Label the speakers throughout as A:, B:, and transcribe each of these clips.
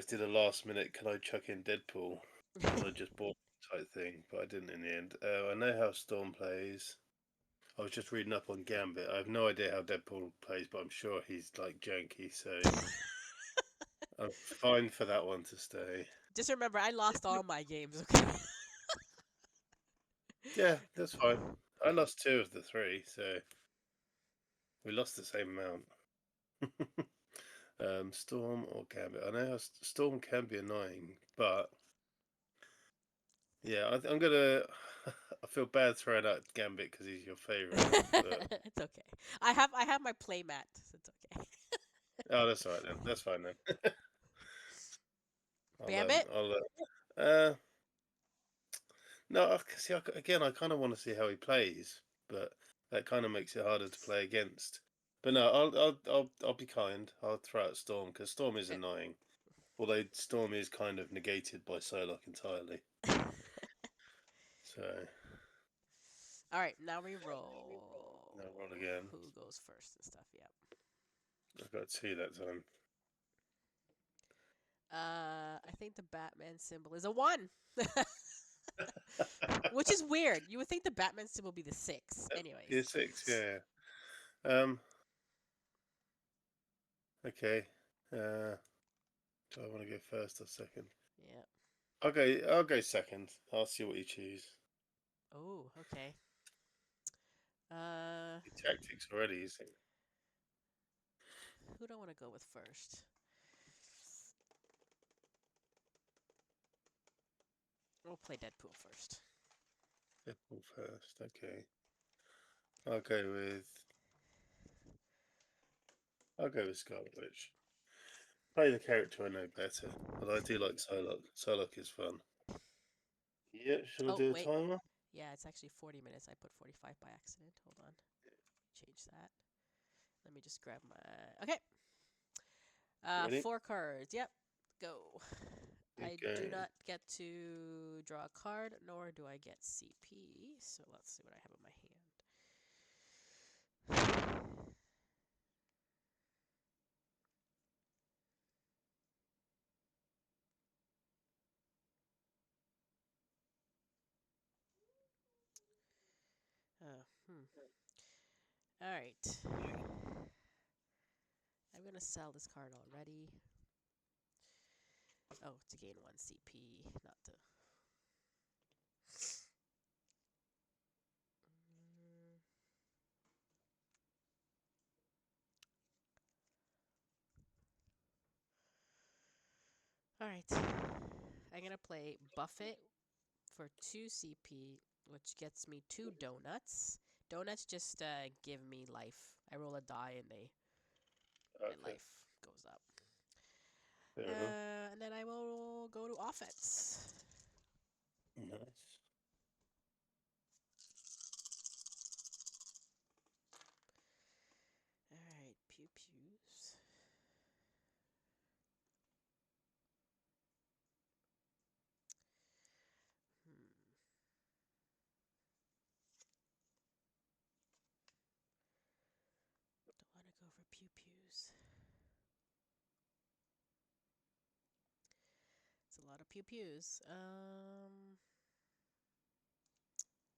A: almost did a last minute, can I chuck in Deadpool? And I just bought type thing, but I didn't in the end. I know how Storm plays. I was just reading up on Gambit. I have no idea how Deadpool plays, but I'm sure he's like janky, so I'm fine for that one to stay.
B: Just remember, I lost all my games. Okay.
A: Yeah, that's fine. I lost 2 of the 3, so we lost the same amount. Storm or Gambit? I know how Storm can be annoying, but yeah, I'm gonna. I feel bad throwing out Gambit because he's your favorite. But...
B: It's okay. I have my play mat. So it's okay.
A: Oh, that's all right then. That's fine then. I'll
B: Bambit?
A: uh, no, see, again, I kind of want to see how he plays, but that kind of makes it harder to play against. But no, I'll be kind. I'll throw out Storm because Storm is annoying. Although Storm is kind of negated by Psylocke entirely. So
B: All right, now we roll.
A: no, roll again.
B: Who goes first and stuff? Yep.
A: I've got 2 that time.
B: I think the Batman symbol is a 1. Which is weird. You would think the Batman symbol would be the 6.
A: Yeah,
B: Anyways.
A: 6. Yeah. Um. Okay. Do I want to go first or second?
B: Yeah.
A: I'll go second. I'll see what you choose.
B: Oh, okay. Uh,
A: Your tactics already, you see.
B: who do I want to go with first? We'll play Deadpool first.
A: Deadpool first. Okay. I'll go with. I'll go with Scarlet Witch. Play the character I know better, but I do like Psylocke. Psylocke is fun. Yeah, shall I
B: Oh,
A: do a
B: wait.
A: timer?
B: Yeah, it's actually 40 minutes. I put 45 by accident. Hold on. Change that. Let me just grab my. Okay.
A: Ready?
B: 4 cards. Yep. Go. I do
A: Okay.
B: not get to draw a card, nor do I get CP. So let's see what I have in my hand. Hmm. All right. I'm gonna sell this card already. Oh, to gain 1 CP, not to. Mm. All right. I'm gonna play Buffet for 2 CP, which gets me 2 donuts. Donuts just give me life. I roll a die and my
A: Okay.
B: life goes up.
A: Fair enough.
B: And then I will go to offense.
A: Nice.
B: All right, pew pews. Hmm. Don't want to go for pew pews. It's a lot of pew pews.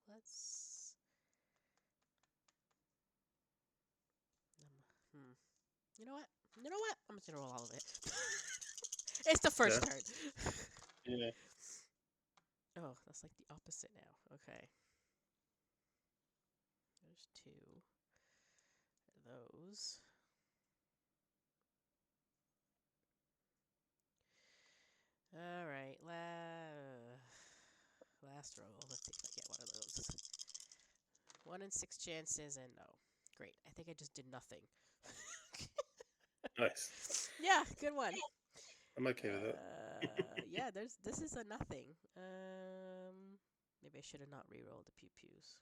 B: Let's. Hmm. You know what? You know what? I'm just gonna roll all of it. It's the
A: Yeah.
B: first turn.
A: Yeah.
B: Oh, that's like the opposite now. Okay. There's 2 of those. All right. Last roll. Let's see if I get one of those. 1 in 6 chances, and no. Great. I think I just did nothing.
A: Nice.
B: Yeah, good one.
A: I'm okay with that.
B: Yeah, this is a nothing. Maybe I should have not re-rolled the pew pews.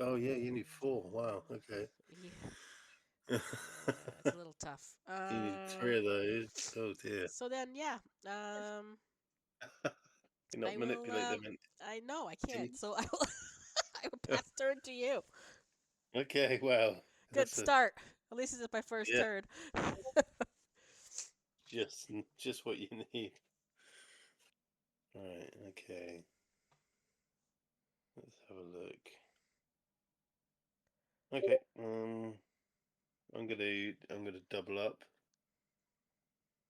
A: Oh yeah, you need 4. Wow. Okay.
B: Yeah, it's a little tough.
A: You need 3 of those. Oh dear.
B: So then, yeah. Um,
A: Cannot
B: I will.
A: manipulate them.
B: I know I
A: Can you?
B: can't. So I will. I will pass turn to you.
A: Okay. Wow.
B: Good
A: That's a
B: start. At least this is my first
A: yeah.
B: turn.
A: just what you need. Right. Okay. Let's have a look. Okay. I'm gonna double up.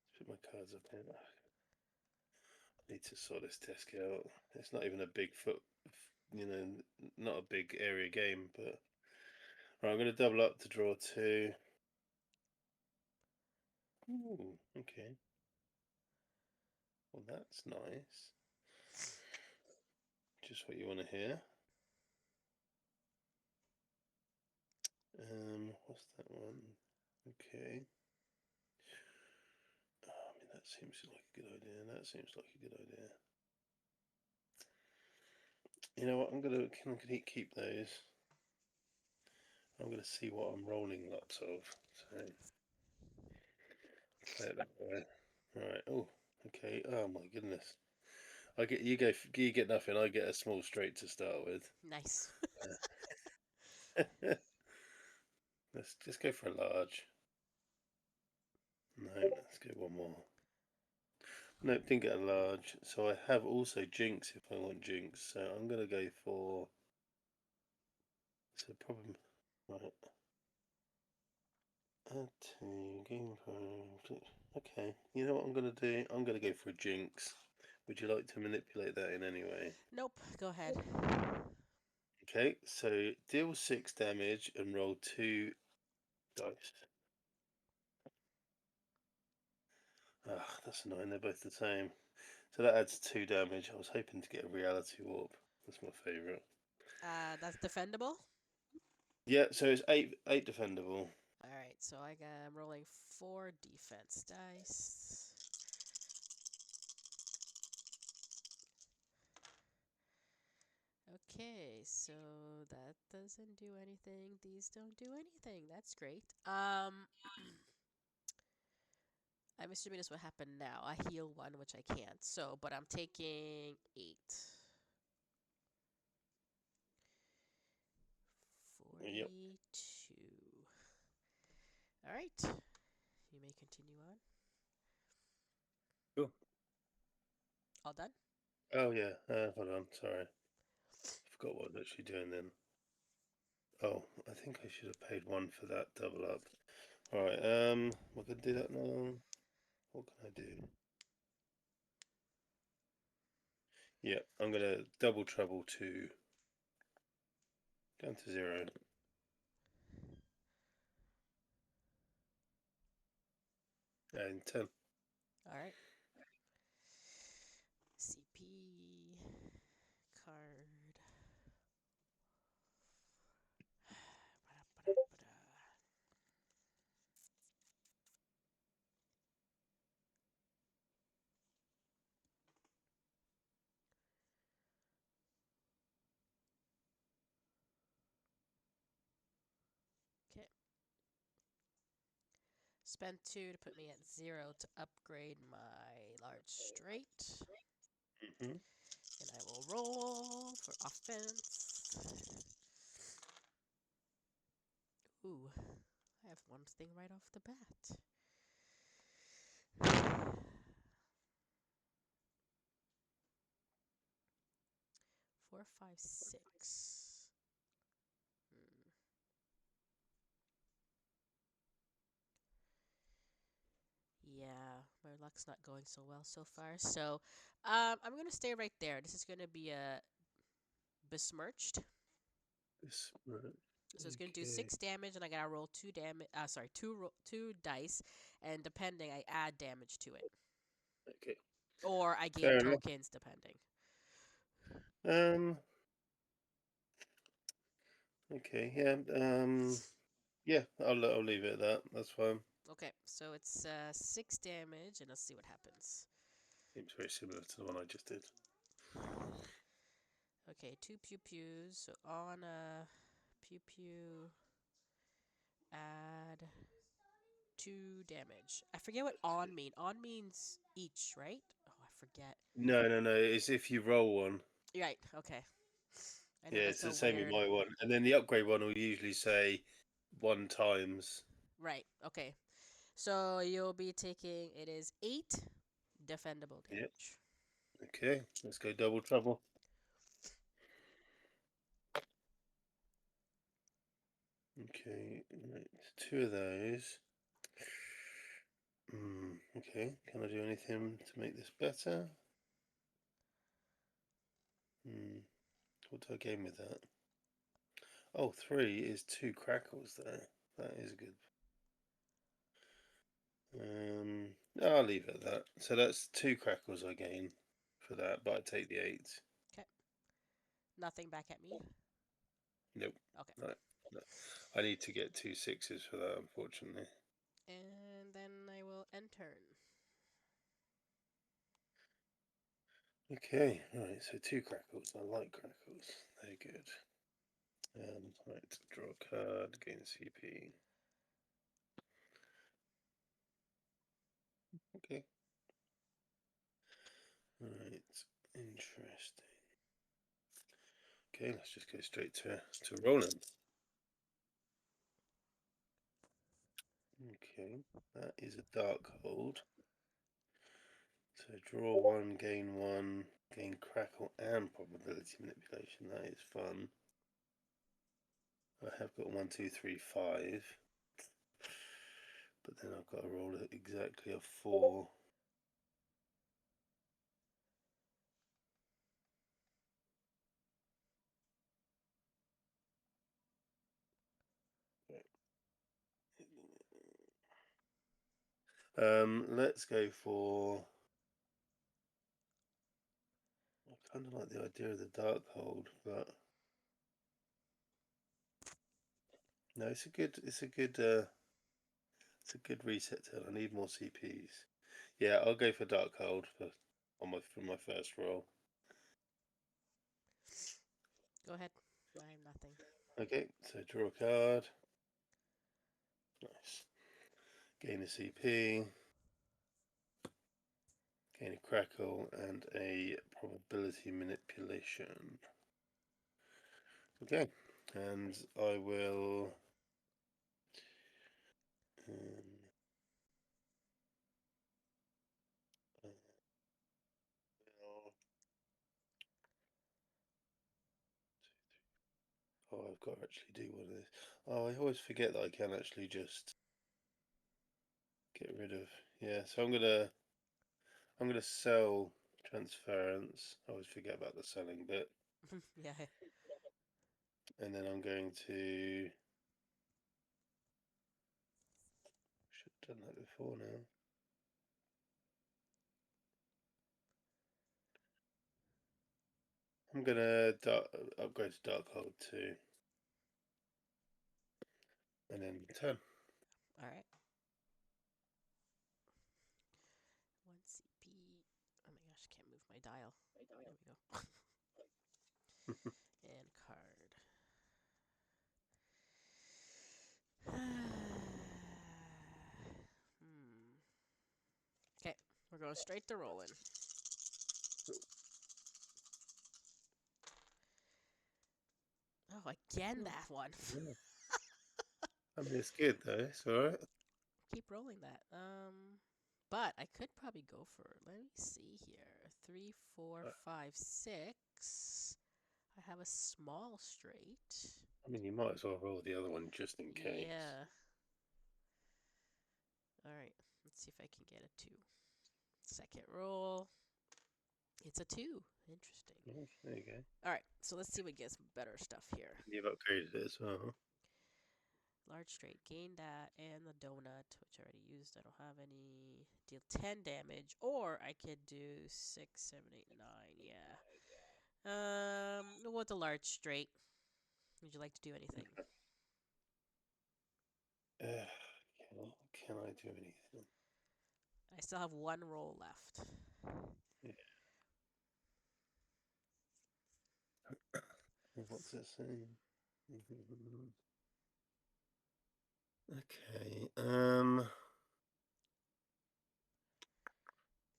A: Let's put my cards up here. I need to sort this desk out. It's not even a big not a big area game, but right, I'm gonna double up to draw 2. Ooh, okay. Well, that's nice. Just what you want to hear. What's that one? Okay. Oh, I mean, that seems like a good idea. That seems like a good idea. You know what? I'm gonna keep those. I'm gonna see what I'm rolling lots of. So play it that way. Right. Oh, okay. Oh my goodness. You get nothing. I get a small straight to start with.
B: Nice.
A: Let's just go for a large. No, let's go one more. No, didn't get a large. So I have also jinx if I want jinx. So I'm gonna go for. So problem. Right. Add to game phone. Okay. You know what I'm gonna do? I'm gonna go for a jinx. Would you like to manipulate that in any way?
B: Nope. Go ahead.
A: Okay. So deal 6 damage and roll 2 dice. Ah, that's annoying. They're both the same. So that adds 2 damage. I was hoping to get a reality warp. That's my favourite.
B: That's defendable.
A: Yeah, so it's eight defendable.
B: All right. So I'm rolling 4 defense dice. Okay, so that doesn't do anything. These don't do anything. That's great. I'm assuming this will happen now. I heal 1, which I can't. So, but I'm taking 8.
A: Yep.
B: 42. All right. You may continue on.
A: Cool.
B: All done?
A: Oh yeah. Hold on. Sorry. Forgot what I was actually doing then. Oh, I think I should have paid 1 for that double up. All right. I can do that now. What can I do? Yeah, I'm gonna double trouble 2 down to 0 and 10.
B: All right. CP card. Ba-da-ba-da-ba-da. Okay. Spend 2 to put me at 0 to upgrade my large straight.
A: Hmm.
B: And I will roll for offense. Ooh, I have one thing right off the bat. 4, 5, 6. Hmm. Yeah, my luck's not going so well so far. So, I'm gonna stay right there. This is gonna be a besmirched.
A: Right.
B: So it's gonna do
A: Okay.
B: 6 damage, and I gotta roll 2 damage. Sorry, two dice, and depending, I add damage to it,
A: Okay.
B: or I gain
A: Fair enough.
B: tokens depending.
A: Um. Okay. Yeah. Yeah. I'll leave it at that. That's fine.
B: Okay, so it's 6 damage, and let's see what happens.
A: Seems very similar to the one I just did.
B: Okay, 2 pew pews. So on a pew pew, add 2 damage. I forget what on mean. On means each, right? Oh, I forget.
A: No. It's if you roll one.
B: Right. Okay. I know
A: Yeah, it's
B: that's
A: the
B: a
A: same with
B: weird.
A: my one. And then the upgrade one will usually say 1 times.
B: Right. Okay. So you'll be taking, it is 8 defendable
A: Yep.
B: damage.
A: Okay, let's go double trouble. Okay, right, 2 of those. Okay, can I do anything to make this better? What do I gain with that? Oh, 3 is 2 crackles there. That is good. I'll leave it at that. So that's 2 crackles I gain for that, but I take the 8.
B: Okay. Nothing back at me.
A: Nope.
B: Okay.
A: No. I need to get 2 6s for that, unfortunately.
B: And then I will end turn.
A: Okay, right, so 2 crackles. I like crackles. They're good. Right, draw a card, gain CP. Okay. Right, interesting. Okay, let's just go straight to rolling. Okay, that is a dark hold. So draw 1, gain crackle and probability manipulation. That is fun. I have got 1, 2, 3, 5. But then I've got to roll exactly a 4. Let's go for. I kind of like the idea of the dark hold, but no, it's a good reset turn. I need more CPs. Yeah, I'll go for dark hold for my first roll.
B: Go ahead. I have nothing.
A: Okay, so draw a card. Nice. Gain a CP. Gain a crackle and a probability manipulation. Okay, and I will. Oh, I've got to actually do one of this. Oh, I always forget that I can actually just get rid of. Yeah, so I'm gonna sell transference. I always forget about the selling bit,
B: Yeah.
A: and then I'm going to. Should have done that before now. I'm gonna upgrade to dark hold 2, and then 10.
B: All right. 1 CP. Oh my gosh, can't move my dial. There we go. And card. Okay, we're going straight to rolling. Oh, again that one.
A: Yeah. I mean, it's good though. It's all right.
B: Keep rolling that. But I could probably go for. Let me see here. 3, 4, 5, 6. I have a small straight.
A: I mean, you might as well roll the other one just in case.
B: Yeah. All right. Let's see if I can get a 2. Second roll. It's a 2. Interesting.
A: Oh, there you go.
B: All right. So let's see what gets better stuff here.
A: You've upgraded it as well.
B: Large straight. Gain that and the donut, which I already used. I don't have any. Deal 10 damage. Or I could do 6, 7, 8, 9. Yeah. What's a large straight? Would you like to do anything?
A: Can I do anything?
B: I still have 1 roll left.
A: Yeah. What's it saying? Okay.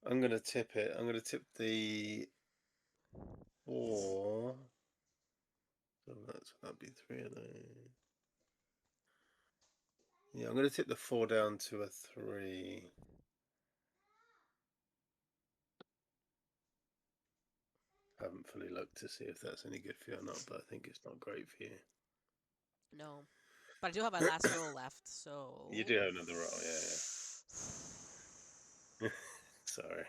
A: I'm gonna tip it. I'm gonna tip the 4. So that'd be 3 of those. Yeah, I'm going to tip the 4 down to a 3. Haven't fully looked to see if that's any good for you or not, but I think it's not great for you.
B: No. But I do have my last roll left, so.
A: You do have another roll, yeah. Sorry.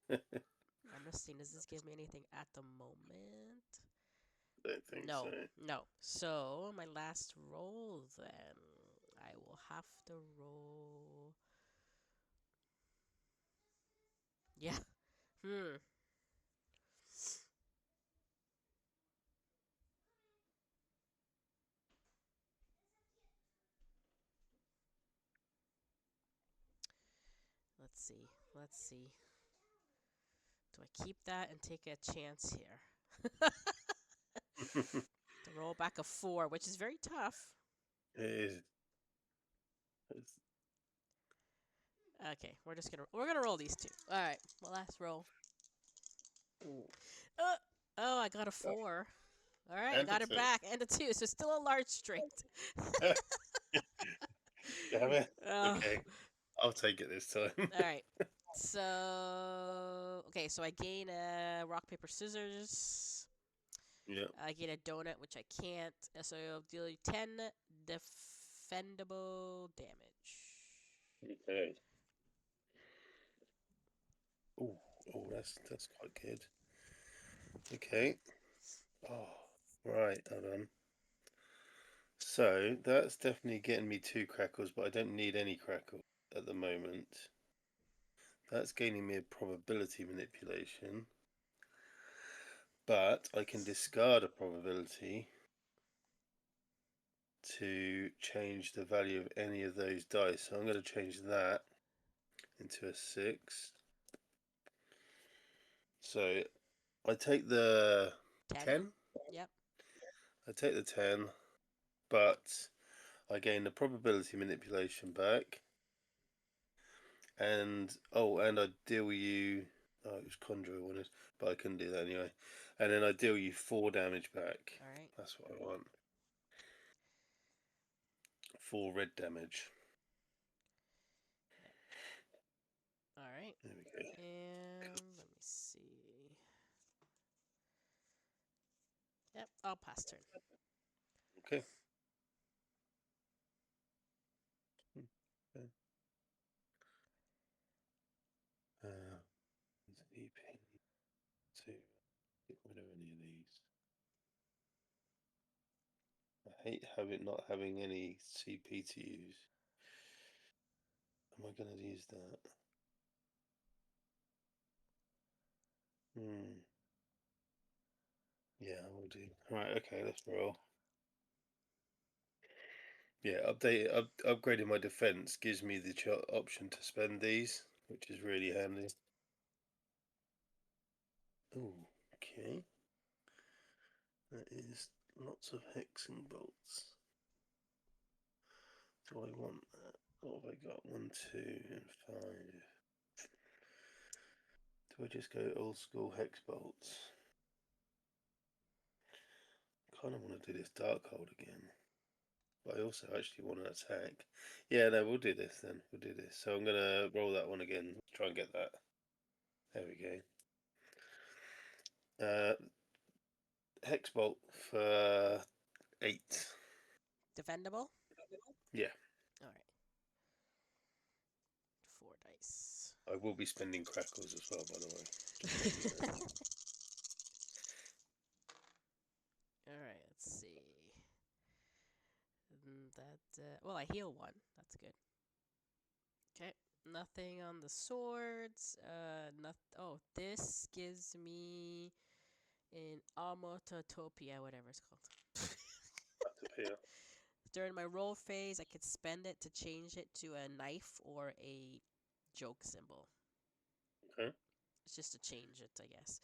B: I'm just seeing, does this give me anything at the moment?
A: Don't think
B: No,
A: so.
B: no. So, my last roll then. I will have to roll. Yeah. Let's see. Let's see. Do I keep that and take a chance here? To roll back a 4, which is very tough.
A: It is.
B: Okay, we're gonna roll these two. All right, my last roll. Uh, oh, I got a 4. All right, I
A: And a
B: got it
A: 2.
B: back and a 2, so still a large straight.
A: Damn it.
B: Oh.
A: Okay, I'll take it this time.
B: All right. So okay, so I gain a rock paper scissors.
A: Yeah.
B: I get a donut, which I can't. So I'll deal you 10 defendable damage.
A: Okay. Oh, that's quite good. Okay. Oh, right. Hold on. So that's definitely getting me 2 crackles, but I don't need any crackles at the moment. That's gaining me a probability manipulation, but I can discard a probability to change the value of any of those dice. So I'm going to change that into a 6. So I take the 10.
B: Yep.
A: I take the 10, but I gain the probability manipulation back. And and I deal you. Oh, it was conjure I wanted, but I couldn't do that anyway. And then I deal you 4 damage back.
B: All right.
A: That's what I want. 4 red damage.
B: Yep. All right.
A: There we go.
B: And let me see. Yep, I'll pass turn.
A: Okay. Okay. EP to get rid of any of these. I hate not having any CP to use. Am I going to use that? Yeah, I will do. Right, okay, let's roll. Yeah, upgrading my defense gives me the option to spend these, which is really handy. Oh, okay. That is lots of hexing bolts. Do I want that? What have I got? 1, 2, and 5. Do I just go old school hex bolts? Kind of want to do this dark hold again, but I also actually want to attack. Yeah, no, we'll do this then. We'll do this. So I'm gonna roll that one again. Try and get that. There we go. Hex bolt for 8.
B: Defendable?
A: Yeah,
B: All right. 4 dice.
A: I will be spending crackles as well, by the way. Just let you know.
B: All right, let's see. Well, I heal 1. That's good. Okay. Nothing on the swords. Oh, this gives me an Amototopia, whatever it's called.
A: That's up here.
B: During my roll phase, I could spend it to change it to a knife or a joke symbol.
A: Okay.
B: It's just to change it, I guess.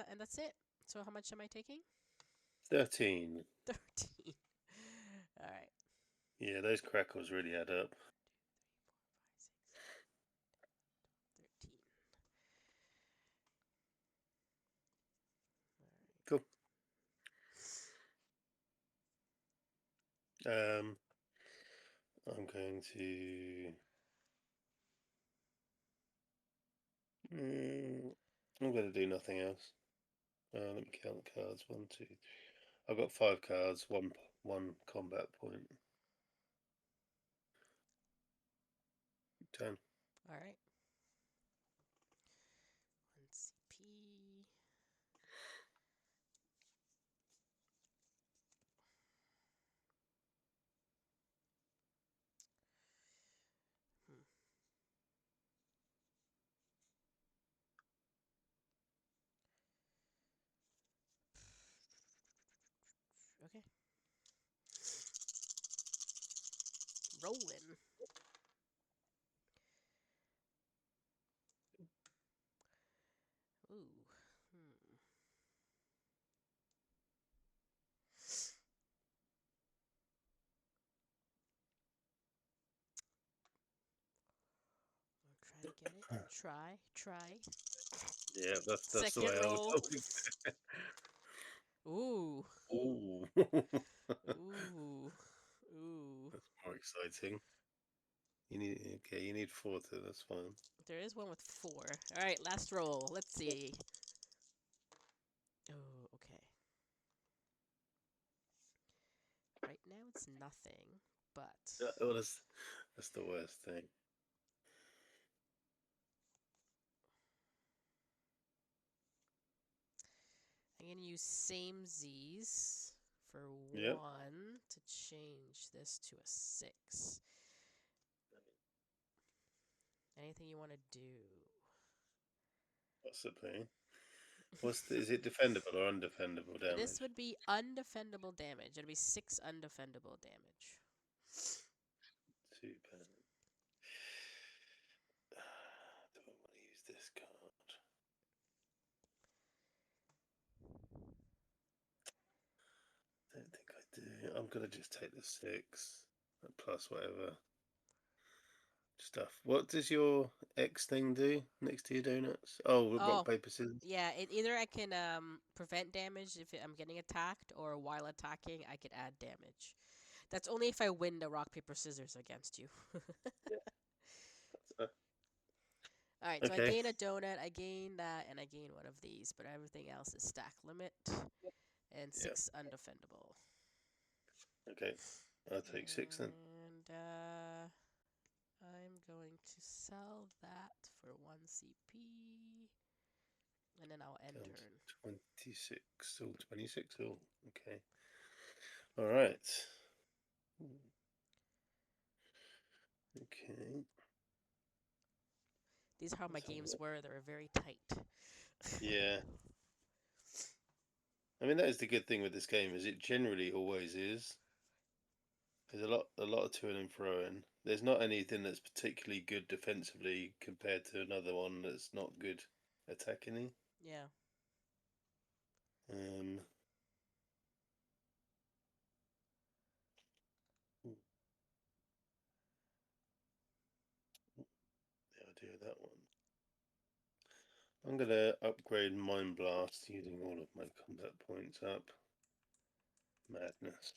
B: And that's it. So how much am I taking?
A: 13.
B: 13. All right.
A: Yeah, those crackles really add up.
B: 13.
A: Cool. Um, I'm going to. I'm going to do nothing else. Let me count the cards. 1, 2, 3. I've got 5 cards. One combat point. 10.
B: All right. 1 CP. Hmm. Okay. Rolling. Ooh. Hmm. I'll try to get it. Try.
A: Yeah, that's the
B: Second
A: way I would
B: roll.
A: always.
B: Ooh.
A: Ooh.
B: Ooh. Ooh.
A: That's more exciting. You need 4 too, that's fine.
B: There is one with 4. All right, last roll. Let's see. Oh, okay. Right now it's nothing, but
A: Oh, that's the worst thing.
B: I'm gonna use same Z's for
A: Yep.
B: 1 to change this to a 6. Anything you want to do?
A: Possibly. Is it defendable or undefendable
B: This
A: damage?
B: would be undefendable damage. It'd be 6 undefendable damage.
A: 2 pen. Do I want to use this card? I don't think I do. I'm gonna just take the 6 plus whatever stuff. What does your X thing do next to your donuts? Oh, rock
B: Oh,
A: paper scissors.
B: yeah. Either I can prevent damage if I'm getting attacked, or while attacking, I could add damage. That's only if I win the rock paper scissors against you.
A: Uh,
B: All right, so I
A: okay.
B: gain a donut, I gain that, and I gain one of these, but everything else is stack limit and
A: Yeah.
B: 6 undefendable.
A: Okay. I'll take 6 then.
B: And I'm going to sell that for 1 CP, and then I'll end
A: Down
B: turn.
A: to 26. Oh, 26. Oh, okay. All right. Okay.
B: These are how my
A: Let's have a
B: games
A: look.
B: were. They were very tight.
A: Yeah. I mean, that is the good thing with this game, is it generally always is. There's a lot of to and fro-in. There's not anything that's particularly good defensively compared to another one that's not good attacking.
B: Yeah.
A: Um, the idea of that one. I'm gonna upgrade Mind Blast using all of my combat points up. Madness.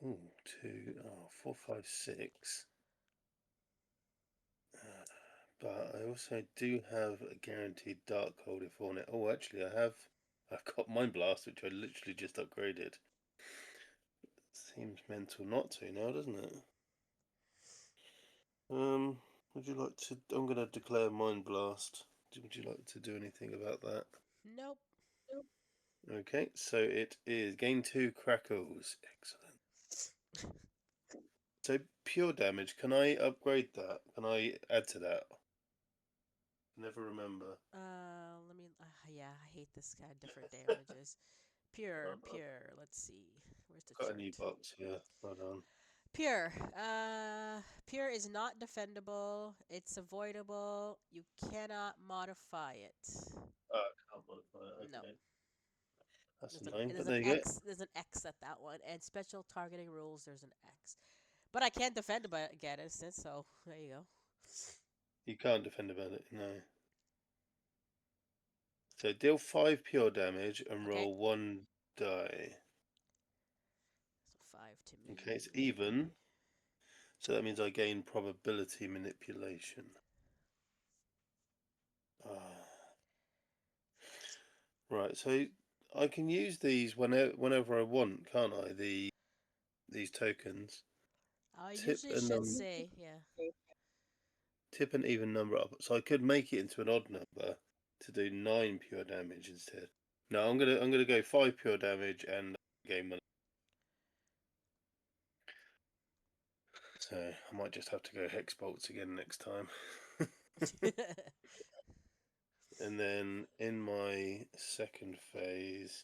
A: Ooh, 2, 4, 5, 6. But I also do have a guaranteed dark hold if on it. Oh, actually, I've got Mind Blast, which I literally just upgraded. Seems mental not to now, doesn't it? Would you like to? I'm going to declare Mind Blast. Would you like to do anything about that?
B: Nope.
A: Okay, so it is gain 2 crackles. Excellent. So pure damage, can I upgrade that? Can I add to that? Never remember.
B: Let me. Yeah, I hate this kind of different damages. Pure,
A: I've
B: pure. Let's see. Where's the
A: got a new
B: chart?
A: box here. Hold on.
B: Pure. Pure is not defendable. It's avoidable. You cannot modify it.
A: Oh, I can't modify it.
B: No.
A: Okay. That's annoying, but
B: There's an
A: there you go.
B: X. There's an X at that one. And special targeting rules. There's an X. But I can't defend against it. So there you go.
A: You can't defend about it, no. So deal 5 pure damage and
B: Okay.
A: roll 1 die.
B: So 5 to me.
A: Okay, it's even. So that means I gain probability manipulation. Right, so I can use these whenever I want, can't I? These tokens.
B: I
A: Tip
B: usually
A: a
B: should
A: num
B: say, yeah.
A: tip an even number up. So I could make it into an odd number to do 9 pure damage instead. No, I'm gonna go 5 pure damage and gain money. So I might just have to go hex bolts again next time. And then in my second phase,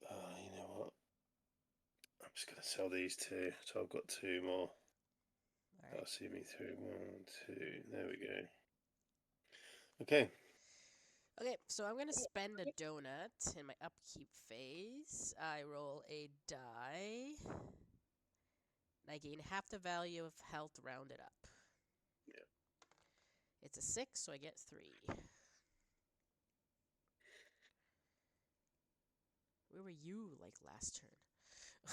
A: you know what? I'm just gonna sell these two. So I've got 2 more. That'll
B: Alright.
A: see me through. 1, 2. There we go. Okay.
B: Okay, so I'm gonna spend a donut in my upkeep phase. I roll a die. And I gain half the value of health rounded up.
A: Yeah.
B: It's a 6, so I get 3. Where were you like last turn? I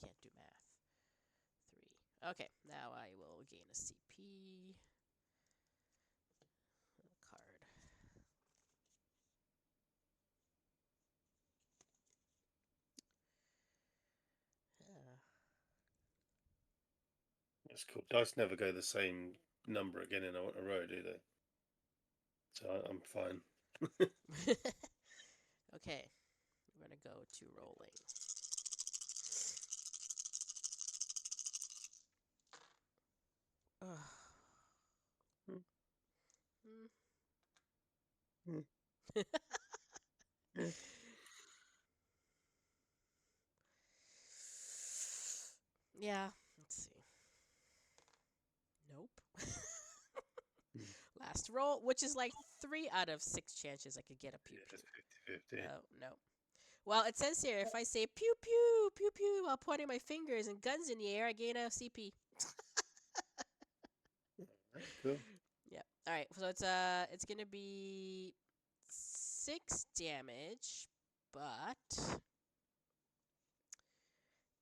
B: can't do math. 3. Okay, now I will gain a CP. Card. Yeah.
A: That's cool. Dice never go the same number again in a row, do they? So I'm fine.
B: Okay, we're gonna go to rolling. Ugh. Mm. Yeah, let's see. Nope. Last roll, which is like 3 out of 6 chances I could get a pew
A: Yeah,
B: pew.
A: it's 50-50.
B: Oh, no. Well, it says here if I say pew pew, pew pew while pointing my fingers and guns in the air, I gain a CP.
A: Cool.
B: Yeah. All right. So it's gonna be 6 damage, but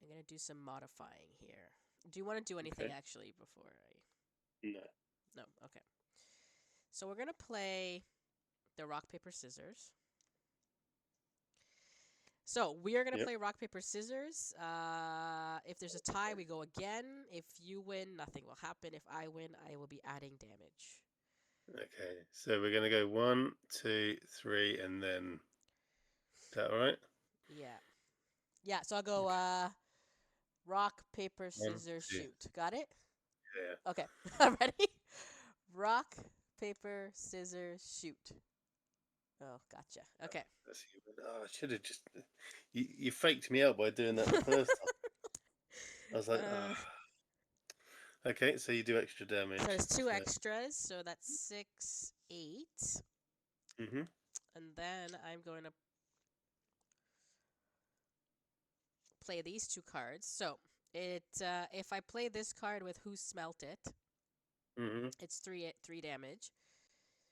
B: I'm gonna do some modifying here. Do you want to do anything
A: Okay.
B: actually before I?
A: No.
B: No. Okay. So we're gonna play the rock paper scissors. So we are gonna
A: Yep.
B: play rock paper scissors. If there's a tie, we go again. If you win, nothing will happen. If I win, I will be adding damage.
A: Okay. So we're gonna go 1, 2, 3, and then. Is that all right?
B: Yeah. Yeah. So I'll go
A: Okay.
B: rock paper
A: 1,
B: scissors
A: 2.
B: shoot. Got it?
A: Yeah.
B: Okay. I'm ready. Rock paper scissors shoot. Oh, gotcha. Okay.
A: That's you. Oh, I should have just. You faked me out by doing that the first time. I was like,
B: Uh,
A: ah. Okay, so you do extra damage.
B: so there's 2
A: So.
B: extras, so that's 6, 8.
A: Mhm.
B: And then I'm going to play these 2 cards. So if I play this card with Who Smelt It,
A: Mhm.
B: it's 3 damage.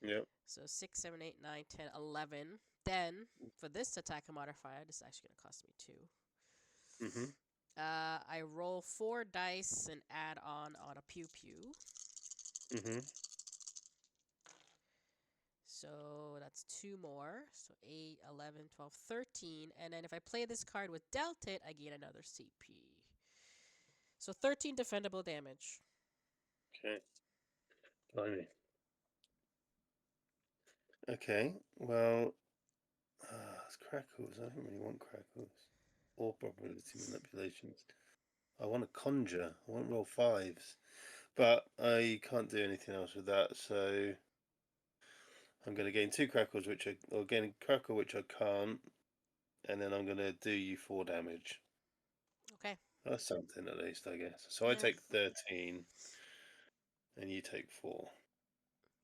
A: Yep.
B: So 6, 7, 8, 9, 10, 11. Then for this attack modifier, this is actually going to cost me 2.
A: Mhm.
B: I roll 4 dice and add on a pew pew.
A: Mhm.
B: So that's 2 more. So 8, 11, 12, 13. And then if I play this card with Dealt It, I gain another CP. So 13 defendable damage.
A: Okay. Blimey. Okay. Well, it's crackles. I don't really want crackles or probability manipulations. I want to conjure. I want roll 5s, but I can't do anything else with that. So I'm going to gain 2 crackles, or gain a crackle which I can't, and then I'm going to do you 4 damage.
B: Okay.
A: That's something at least, I guess. So I
B: Yeah.
A: take 13, and you take 4.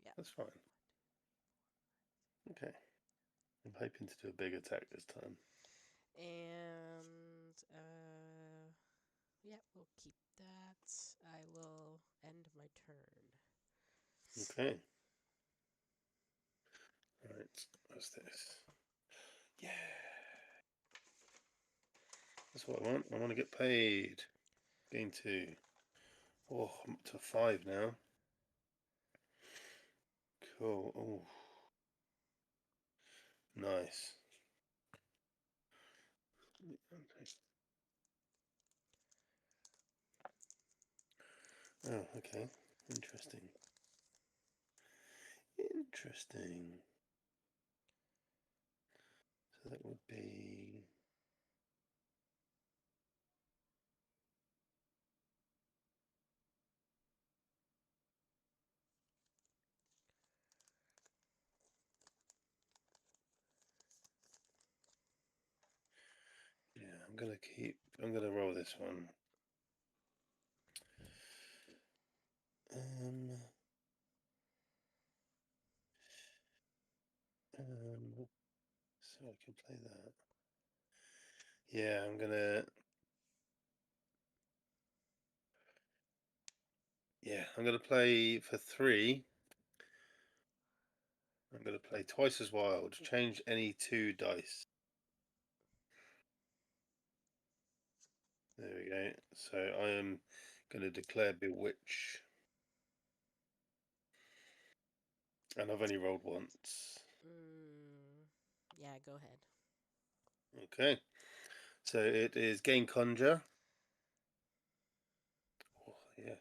B: Yeah.
A: That's fine. Okay. I'm hoping to do a big attack this time.
B: And yeah, we'll keep that. I will end my turn.
A: Okay. Right. What's this? Yeah. That's what I want. I want to get paid. Gain 2. Oh, I'm up to 5 now. Cool. Oh. Nice. Oh, okay. Interesting. Interesting. So that would be... Yeah, I'm gonna roll this one. So I can play that. Yeah, I'm gonna play for 3. I'm gonna play twice as wild. Change any 2 dice. There we go. So I am gonna declare Bewitch. And I've only rolled once.
B: Yeah, go ahead.
A: Okay. So it is gain Conjure. Oh, yeah.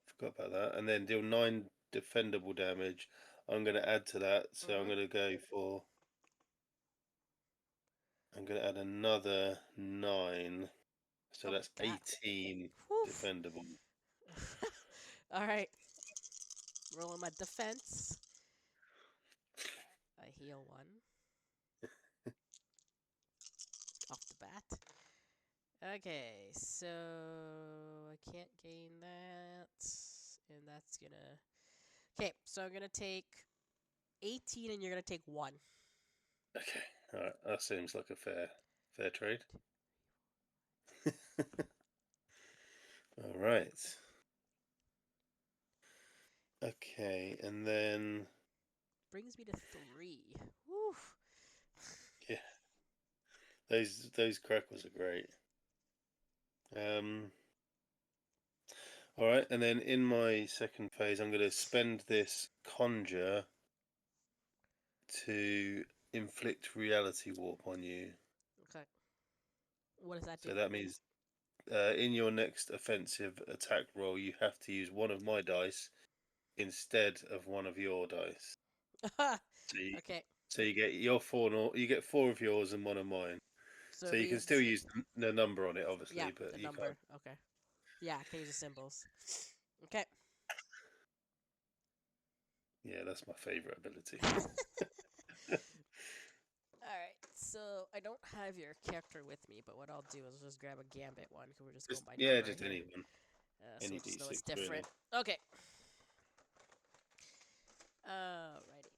A: Forgot about that. And then deal 9 defendable damage. I'm going to add to that. So I'm going to go for... I'm going to add another 9. So that's
B: God.
A: 18 defendable.
B: Alright. Rolling my defense. I heal 1. Off the bat. Okay, so I can't gain that. And that's gonna... Okay, so I'm gonna take 18 and you're gonna take 1.
A: Okay. Alright, that seems like a fair trade. Alright. Okay, and then...
B: Brings me to 3. Woo.
A: Yeah. Those crackles are great. Alright, and then in my second phase, I'm going to spend this Conjure to inflict reality warp on you.
B: Okay. What does that do?
A: So that means in your next offensive attack roll, you have to use one of my dice instead of one of your dice.
B: Okay.
A: So you get your 4, you get 4 of yours and 1 of mine.
B: So
A: So
B: it
A: you can still
B: means...
A: use the number on it,
B: Yeah,
A: obviously, but
B: the
A: you can't.
B: number. Okay. Yeah, I can use the symbols. Okay.
A: Yeah, that's my favorite ability.
B: Alright, so I don't have your character with me, but what I'll do is just grab a Gambit one, because we're just going by number
A: Just
B: here.
A: anyone.
B: So
A: Any
B: we'll just know
A: D6,
B: it's different.
A: really.
B: Okay. Alrighty.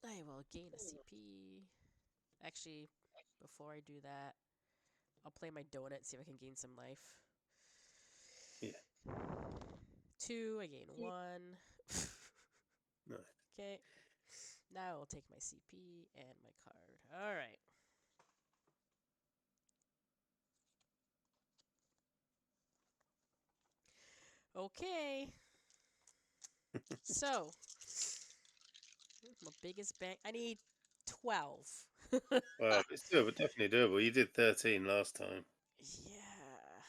B: I will gain a CP. Actually, before I do that, I'll play my donut, see if I can gain some life.
A: Yeah.
B: 2, I gain 1.
A: No.
B: Okay. Now I'll take my CP and my card. Alright. Okay. So, my biggest bang. I need 12.
A: Well, it's doable, definitely doable. You did 13 last time,
B: Yeah.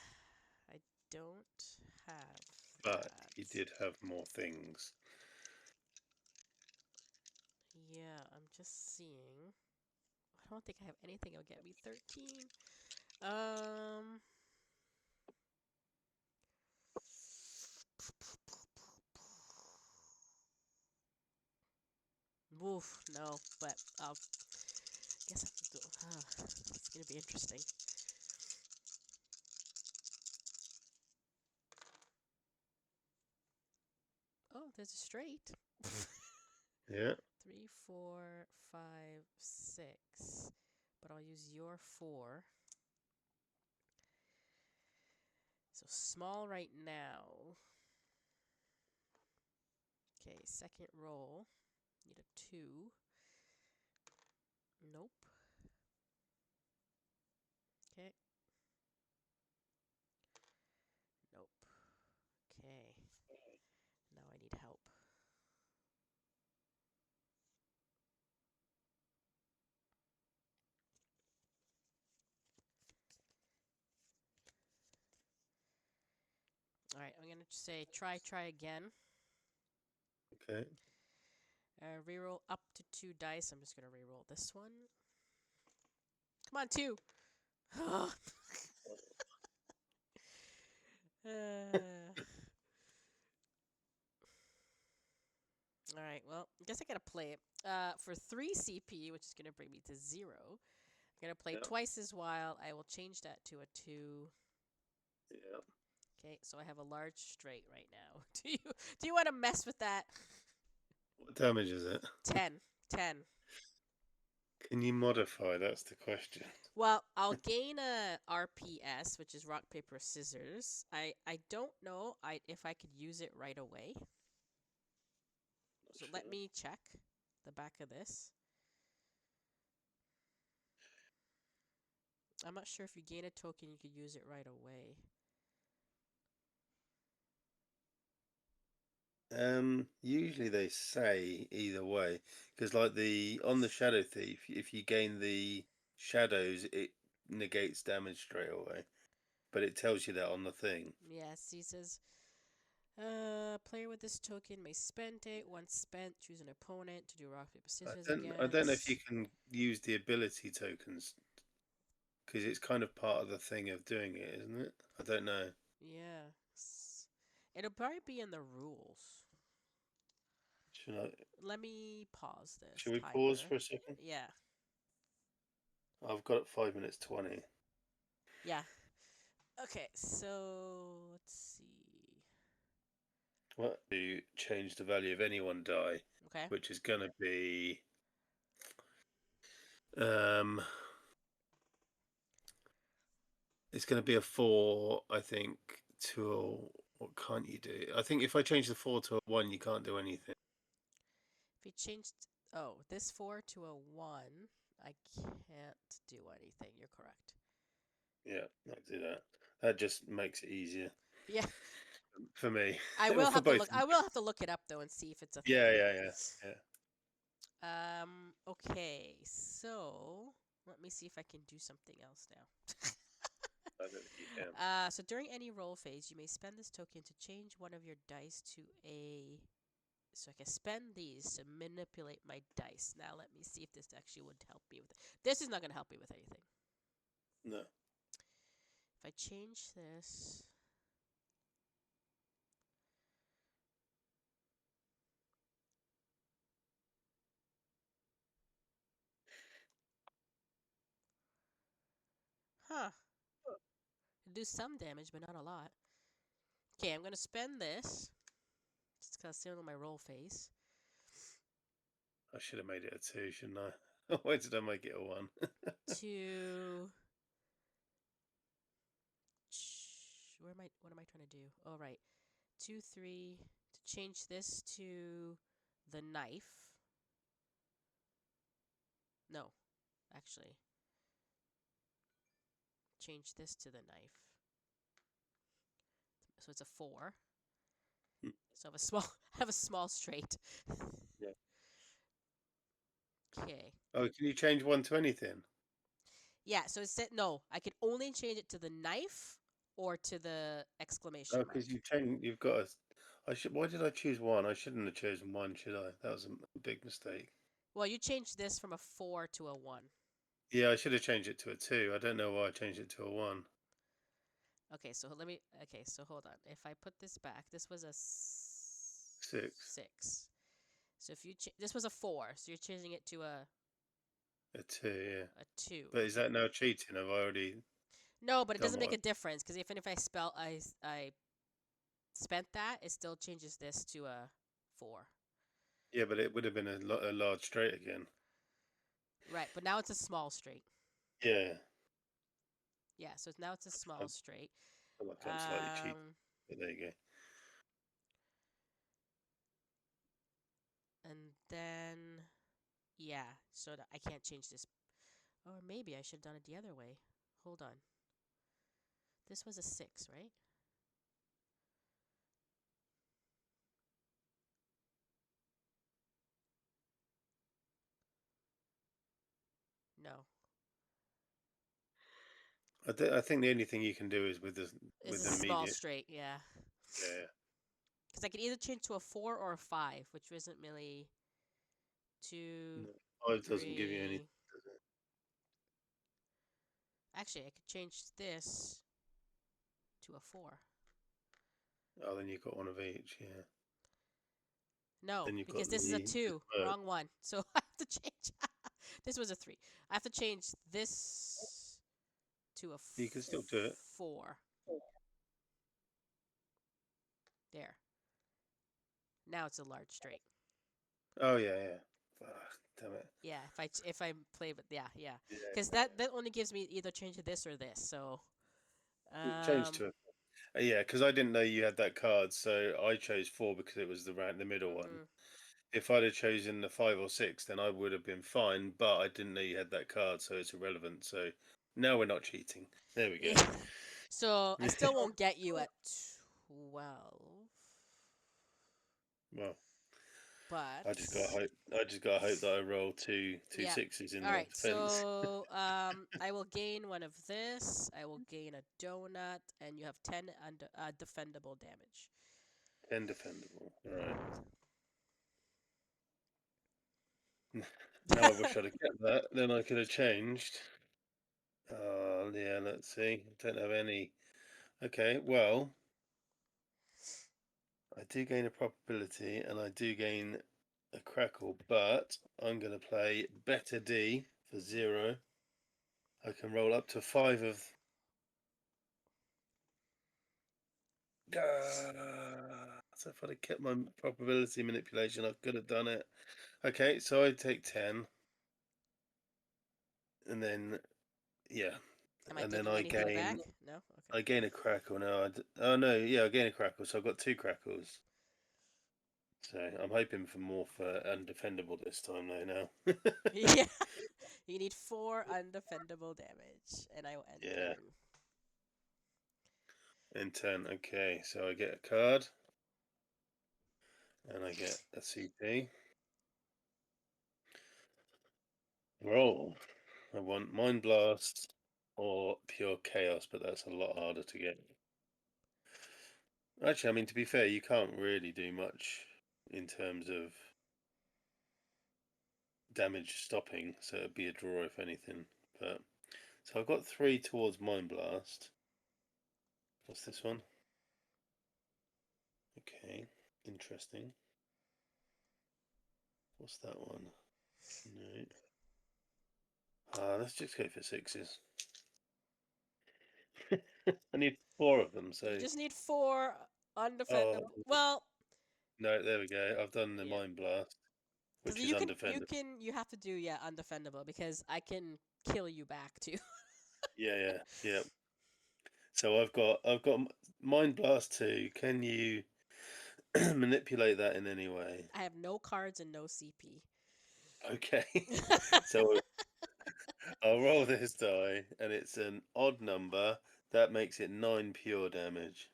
B: I don't have
A: but you
B: that.
A: did have more things.
B: Yeah, I'm just seeing. I don't think I have anything that'll get me 13. Um. Woof, no, but I'll guess I can go. It's gonna be interesting. Oh, there's a straight.
A: Yeah.
B: 3, 4, 5, 6. But I'll use your 4. So small right now. Okay, second roll. Need a 2. Nope. Okay. Nope. Okay. Now I need help. Alright, I'm gonna say try again.
A: Okay.
B: Reroll up to 2 dice. I'm just gonna reroll this one. Come on, 2! Alright, well, I guess I gotta play it. For 3 CP, which is gonna bring me to 0, I'm gonna play
A: Yeah.
B: twice as wild. I will change that to a 2.
A: Yeah.
B: Okay, so I have a large straight right now. Do you want to mess with that?
A: What damage is it?
B: 10. 10.
A: Can you modify? That's the question.
B: Well, I'll gain a RPS, which is rock, paper, scissors. I don't know if I could use it right away. So let me check the back of this. I'm not sure if you gain a token, you could use it right away.
A: Usually they say either way, because like on the Shadow Thief, if you gain the shadows, it negates damage straight away, but it tells you that on the thing.
B: Yes, he says, player with this token may spend it. Once spent, choose an opponent to do rock, paper, scissors
A: I don't know if you
B: against.
A: can use the ability tokens because it's kind of part of the thing of doing it, isn't it? I don't know.
B: Yeah. It'll probably be in the rules. Let me pause this
A: Should we pause
B: timer.
A: for a second?
B: Yeah.
A: I've got it 5 minutes 20.
B: Yeah. Okay, so let's see.
A: What to change the value of any one die,
B: Okay.
A: which is going to be um, it's going to be a 4, I think. What can't you do? I think if I change the 4 to a 1, you can't do anything.
B: If you changed this 4 to a 1, I can't do anything. You're correct.
A: Yeah, I'll do that. That just makes it easier.
B: Yeah.
A: For me.
B: I
A: Well,
B: will
A: for
B: have to
A: both.
B: look. I will have to look it up though and see if it's a thing.
A: Yeah.
B: Okay. So let me see if I can do something else now.
A: I don't think you can.
B: So during any roll phase, you may spend this token to change one of your dice to a. So I can spend these to manipulate my dice. Now let me see if this actually would help me with it. This is not going to help me with anything.
A: No.
B: If I change this. Huh. Do some damage, but not a lot. Okay, I'm going to spend this. Just because it's on my roll phase.
A: I should have made it a 2, shouldn't I? Why did I make it a 1?
B: To what am I trying to do? Oh right. 2, 3 to change this to the knife. No, actually. Change this to the knife. So it's a 4. So I have a small I have a small straight.
A: Yeah.
B: Okay.
A: Oh, can you change 1 to anything?
B: Yeah, so it said no, I can only change it to the knife or to the exclamation
A: Oh,
B: mark.
A: because you've got a. Why did I choose 1? I shouldn't have chosen 1, should I? That was a big mistake.
B: Well, you changed this from a 4 to a 1.
A: Yeah, I should have changed it to a 2. I don't know why I changed it to a 1.
B: Okay, so hold on. If I put this back, this was a
A: 6.
B: 6. So if you this was a 4, so you're changing it to a
A: A 2, yeah.
B: 2.
A: But is that now cheating? Have I already
B: No, but it
A: done
B: doesn't make
A: what?
B: a difference because even if I spent that, it still changes this to a 4.
A: Yeah, but it would have been a large straight again.
B: Right, but now it's a small straight.
A: Yeah.
B: Yeah, so now it's a small straight.
A: I feel like I'm slightly cheating,
B: Um,
A: but there you go.
B: and then yeah, so that I can't change this. Or maybe I should have done it the other way. Hold on. This was a 6, right? No.
A: I think the only thing you can do is
B: It's a
A: with the
B: small
A: immediate.
B: straight, yeah.
A: Yeah.
B: Because I can either change to a 4 or a 5, which isn't really 2,
A: No, 5 doesn't give you any.
B: 3. Actually, I could change this to a 4.
A: Oh, then you've got one of each. Yeah.
B: No,
A: Then you've got
B: because this is a
A: the
B: 2.
A: merge.
B: Wrong one. So I have to change. This was a 3. I have to change this to a
A: You can still do it.
B: 4. There. Now it's a large straight.
A: Oh yeah, yeah. Fuck, damn it.
B: Yeah, if I play with yeah. Because
A: Yeah.
B: that only gives me either change to this or this. So
A: Change
B: um
A: to it. Yeah, because I didn't know you had that card, so I chose 4 because it was the middle one.
B: mhm.
A: If I'd have chosen the 5 or 6, then I would have been fine. But I didn't know you had that card, so it's irrelevant. So now we're not cheating. There we go.
B: Yeah. So I still won't get you at 12.
A: Well,
B: But
A: I just got to hope. I just got to hope that I roll two
B: yeah.
A: sixes in
B: All
A: the
B: right.
A: defense.
B: So I will gain one of this. I will gain a donut, and you have 10 defendable damage.
A: 10 defendable. All right. Now I wish I'd have kept that. Then I could have changed. Oh yeah. Let's see. I don't have any. Okay. Well, I do gain a probability, and I do gain a crackle, but I'm going to play better D for 0. I can roll up to 5 of. So if I'd have kept my probability manipulation, I could have done it. Okay, so I take 10, and then yeah,
B: Am I
A: and then
B: taking anything back? No. Okay.
A: I gain a crackle now. Oh no, yeah, I gain a crackle, so I've got 2 crackles. So I'm hoping for more for undefendable this time though now.
B: Yeah. You need 4 undefendable damage, and I will end
A: Yeah,
B: turn.
A: in 10. Okay, so I get a card, and I get a CP. Roll. I want Mind Blast or Pure Chaos, but that's a lot harder to get. Actually, I mean, to be fair, you can't really do much in terms of damage stopping, so it'd be a draw if anything. But so I've got 3 towards Mind Blast. What's this one? Okay, interesting. What's that one? No. Let's just go for 6s. I need 4 of them,
B: You
A: so
B: just need 4
A: oh
B: undefendable. Well,
A: no, there we go. I've done the
B: yeah.
A: Mind Blast,
B: Because
A: which is undefendable.
B: you have to do yeah undefendable because I can kill you back too.
A: Yeah. So I've got Mind Blast 2. Can you manipulate that in any way?
B: I have no cards and no CP.
A: Okay. So I'll roll this die, and it's an odd number. That makes it 9 pure damage.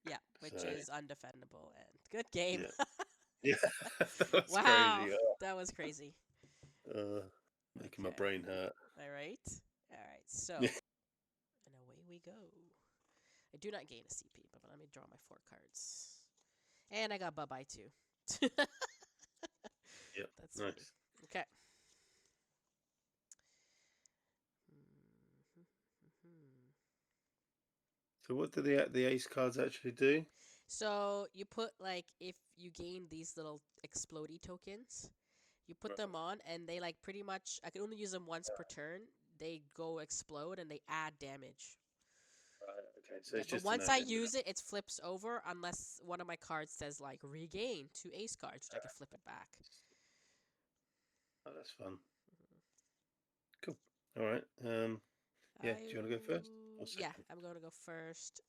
B: Yeah, which
A: So
B: is undefendable and good game.
A: yeah, yeah, that was
B: Wow,
A: crazy.
B: that was crazy.
A: Making my
B: Okay.
A: brain hurt.
B: All right. All right.
A: Yeah,
B: So, and away we go. I do not gain a CP, but let me draw my 4 cards. And I got bye-bye too.
A: yep,
B: That's funny.
A: nice.
B: Okay.
A: So what do the ace cards actually do?
B: So you put like if you gain these little explodey tokens, you put
A: Right,
B: them on and they like pretty much I can only use them once per turn. They go explode and they add damage.
A: right, okay. So
B: Yeah,
A: it's
B: but
A: just an
B: once I
A: added.
B: use it, it flips over unless one of my cards says like regain 2 ace cards, which I can flip it back.
A: Oh, that's fun. Cool. All right. Yeah. Do you want to go first or
B: Yeah,
A: second?
B: I'm gonna go first.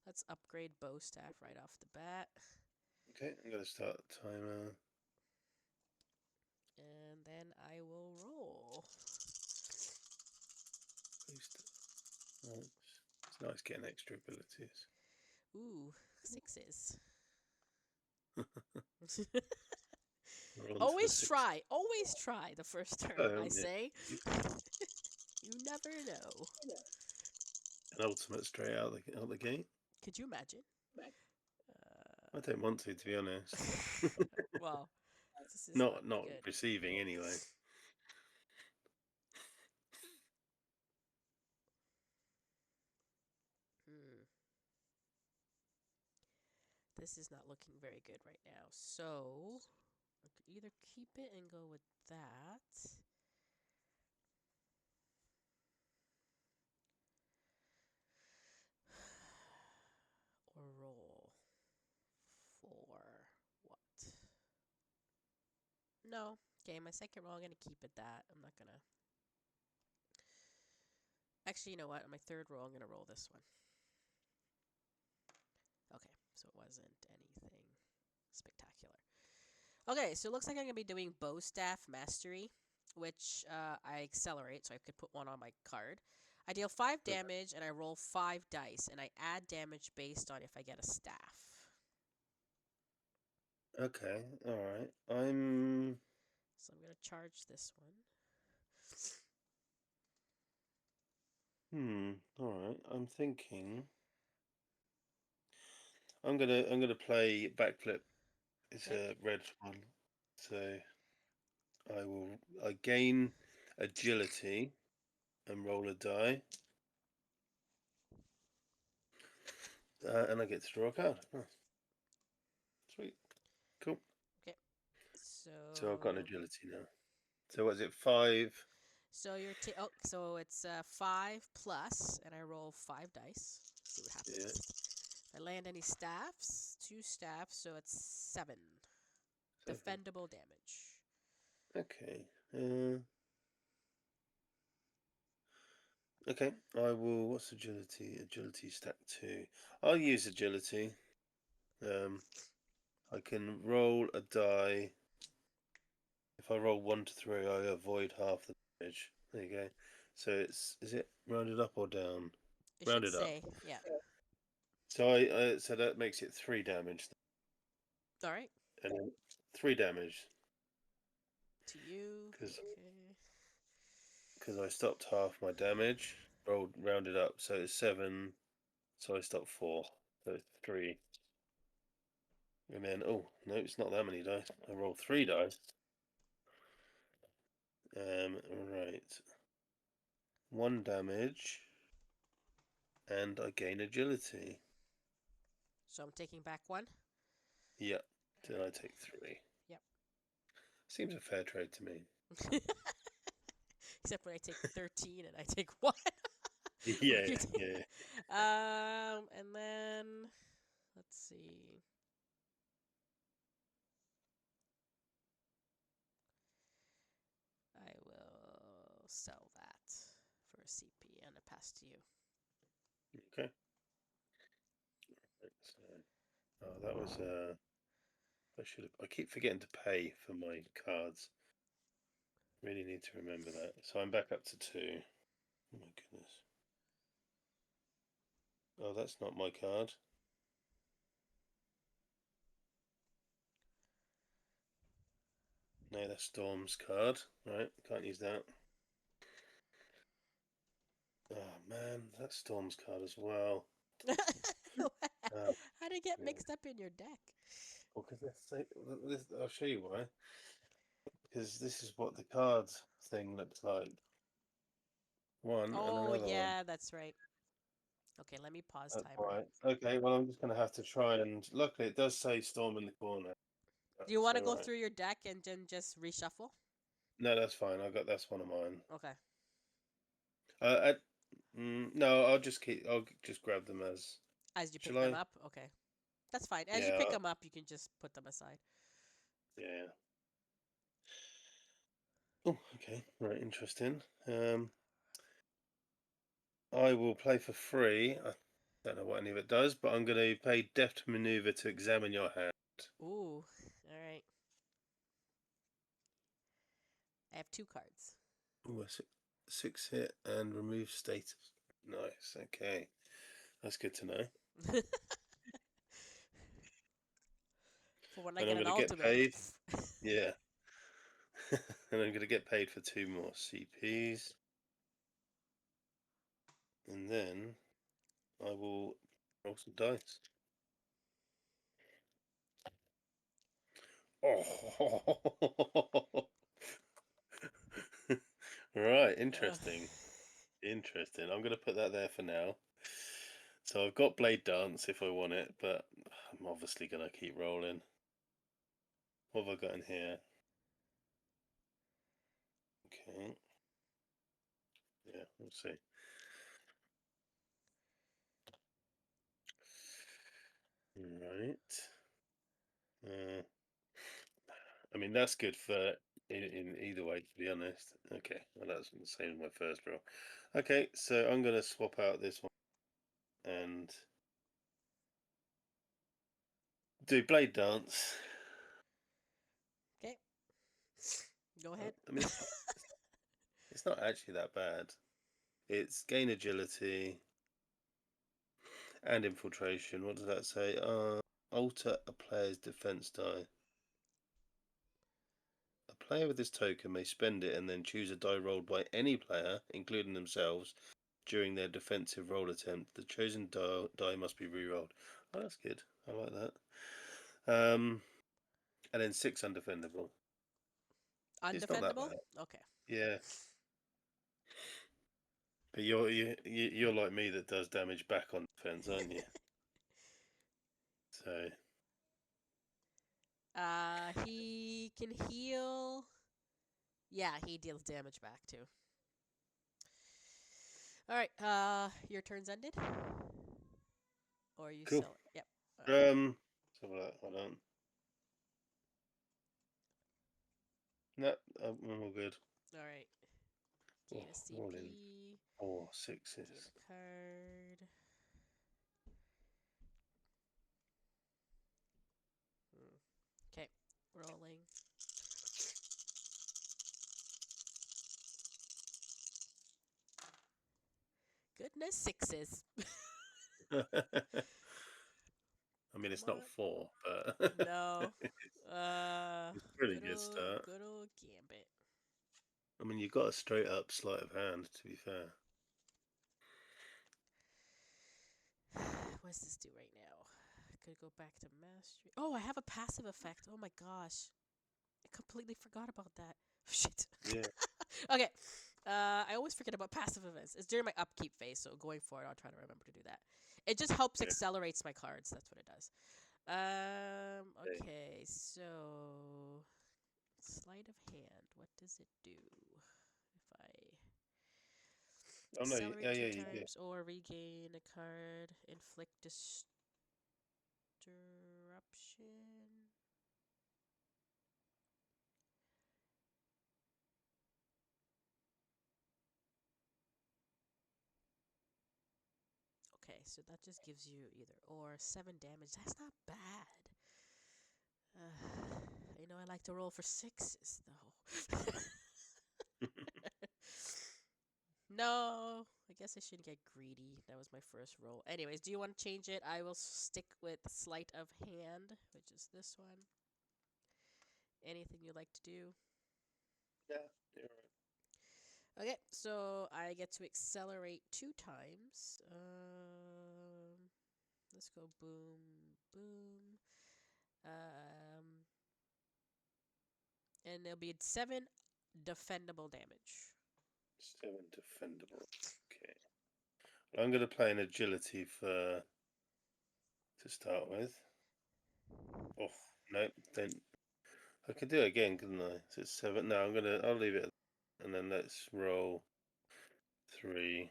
B: Let's upgrade bow staff right off the bat.
A: Okay, I'm going to start the timer.
B: And then I will roll.
A: Right. It's nice getting extra abilities.
B: Ooh, 6s.
A: We're on to the
B: Always
A: 6.
B: try. Always try the first turn, I
A: Yeah.
B: say. You never know.
A: An ultimate straight out the gate.
B: Could you imagine?
A: I don't want to be honest.
B: Well, this is
A: Not
B: good.
A: receiving anyway.
B: Hmm. This is not looking very good right now. So, I could either keep it and go with that. Or roll for what? No. Okay, my second roll, I'm going to keep it that. I'm not going to. Actually, you know what? On my third roll, I'm going to roll this one. Okay, so it wasn't anything spectacular. Okay, so it looks like I'm going to be doing Bow Staff Mastery, which I accelerate, so I could put one on my card. I deal 5 damage, and I roll 5 dice, and I add damage based on if I get a staff.
A: Okay, all right.
B: So I'm going to charge this one.
A: All right. I'm thinking. I'm gonna play backflip. It's
B: Okay.
A: a red one, so I gain agility and roll a die, and I get to draw a card. Oh, sweet, cool.
B: Okay.
A: So I've got an
B: So
A: agility now. So was it 5?
B: so it's 5 plus, and I roll 5 dice. See what happens.
A: Yeah.
B: If I land any staffs, 2 staffs, so it's 7
A: 7.
B: defendable damage.
A: Okay. Okay. I will. What's agility? Agility stack 2. I'll use agility. I can roll a die. If I roll 1 to 3, I avoid half the damage. There you go. So is it rounded up or down?
B: It should
A: Rounded up.
B: say, yeah.
A: So so that makes it 3 damage,
B: All right.
A: and then 3 damage
B: To you.
A: because
B: Okay.
A: I stopped half my damage. Rounded up, so it's 7. So I stopped 4. So it's 3. And then no, it's not that many dice. I roll 3 dice. Right. 1 damage, and I gain agility.
B: So I'm taking back 1.
A: Yeah. Then I take 3.
B: Yep.
A: Seems a fair trade to me.
B: Except when I take 13 and I take 1.
A: Yeah, yeah.
B: And then let's see. I will sell that for a CP and a pass to you.
A: Okay. So, that was I keep forgetting to pay for my cards. Really need to remember that. So I'm back up to 2. Oh my goodness. Oh, that's not my card. No, that's Storm's card. Right, can't use that. Oh man, that's Storm's card as well.
B: How did it get
A: Yeah.
B: mixed up in your deck?
A: Well, because I'll show you why. Because this is what the card thing looks like. One and
B: Oh,
A: another one.
B: yeah, that's right. Okay, let me pause
A: That's
B: timer.
A: right. Okay, well, I'm just going to have to try and. Luckily, it does say Storm in the corner.
B: Do you want to
A: So,
B: go
A: right.
B: through your deck and then just reshuffle?
A: No, that's fine. That's one of mine.
B: Okay.
A: No, I'll just grab them as.
B: As you pick
A: Shall
B: them
A: I?
B: up? Okay. That's fine. As you pick
A: Yeah,
B: them up, you can just put them aside.
A: yeah. Oh, okay. Right, interesting. I will play for free. I don't know what any of it does, but I'm going to pay deft maneuver to examine your hand.
B: Ooh, all right. I have 2 cards.
A: Ooh, a six hit and remove status. Nice. Okay, that's good to know.
B: For when I
A: And
B: get
A: I'm
B: an
A: going to get
B: ultimate.
A: paid. Yeah. And I'm going to get paid for 2 more CPs. And then I will roll some dice. Oh. Right,
B: Ugh.
A: interesting. Interesting. I'm going to put that there for now. So I've got Blade Dance if I want it, but I'm obviously going to keep rolling. What have I got in here? Okay. Yeah, we'll see. Right. I mean, that's good for in either way, to be honest. Okay, well, that's the same as my first roll. Okay, so I'm going to swap out this one and do Blade Dance.
B: Okay. Go ahead.
A: I mean, it's not actually that bad. It's gain agility and infiltration. What does that say? Alter a player's defense die. A player with this token may spend it and then choose a die rolled by any player, including themselves, during their defensive roll attempt. The chosen die must be re-rolled. Oh, that's good. I like that. And then 6 undefendable. It's not that
B: Undefendable?
A: bad.
B: Okay.
A: Yeah. But you're like me that does damage back on defense, aren't you? So
B: He can heal. Yeah, he deals damage back too. All right. Your turn's ended. Or you
A: cool.
B: still? Yep. All right.
A: So hold on. No, I'm all good.
B: All right.
A: Oh,
B: Gain a
A: all in
B: CP.
A: 4
B: Gain
A: 6s.
B: a card. Okay. Rolling. Goodness, 6s.
A: I mean,
B: Come
A: it's not
B: on.
A: 4, but
B: No.
A: it's a pretty
B: Good
A: good
B: old,
A: start.
B: good old Gambit.
A: I mean, you got a straight up sleight of hand, to be fair.
B: What does this do right now? Could go back to mastery. Oh, I have a passive effect. Oh my gosh. I completely forgot about that. Shit.
A: Yeah.
B: Okay. I always forget about passive events. It's during my upkeep phase, so going forward, I'll try to remember to do that. It just helps
A: Yeah.
B: accelerates my cards. That's what it does.
A: Okay.
B: Okay, so sleight of hand. What does it do? If I
A: Oh no.
B: accelerate
A: Yeah,
B: two
A: yeah, yeah.
B: times or regain a card, inflict disruption. Okay, so that just gives you either or 7 damage. That's not bad. I like to roll for 6s though. No, I guess I shouldn't get greedy. That was my first roll. Anyways, do you want to change it? I will stick with sleight of hand, which is this one. Anything you like to do?
A: Yeah, you're right.
B: Okay, so I get to accelerate 2 times. Let's go boom, boom. Um, and there'll be 7 defendable damage.
A: 7 defendable. Okay. I'm going to play an agility for to start with. Oh no, then I could do it again, couldn't I? So it's 7. No, I'll leave it, and then let's roll 3.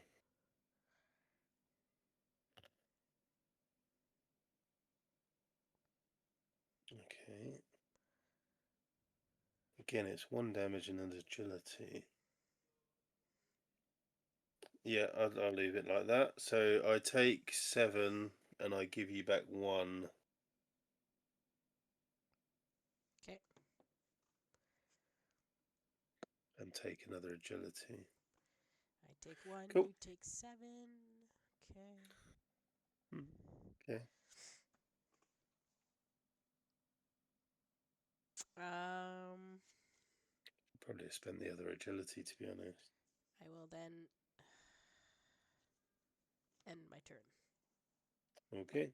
A: Okay. Again, it's 1 damage and an agility. Yeah, I'll leave it like that. So I take 7 and I give you back 1. take another agility.
B: I take 1,
A: Cool.
B: you take 7. Okay.
A: Okay. Probably spend the other agility, to be honest.
B: I will then end my turn.
A: Okay.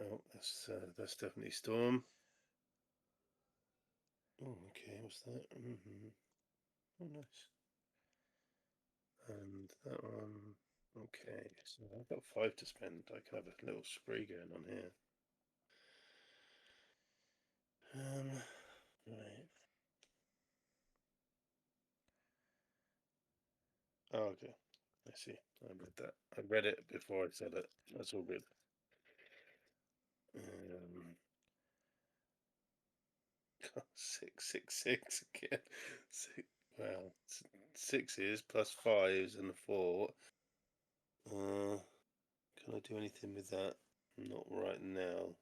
A: Oh, that's definitely Storm. Oh, okay. What's that? Oh, nice. And that one. Okay, so I've got 5 to spend. I can have a little spree going on here. Right. Oh, okay. I see. I read that. I read it before I said it. That's all good. Six again. Wow. Sixes plus fives and a 4. Can I do anything with that? Not right now.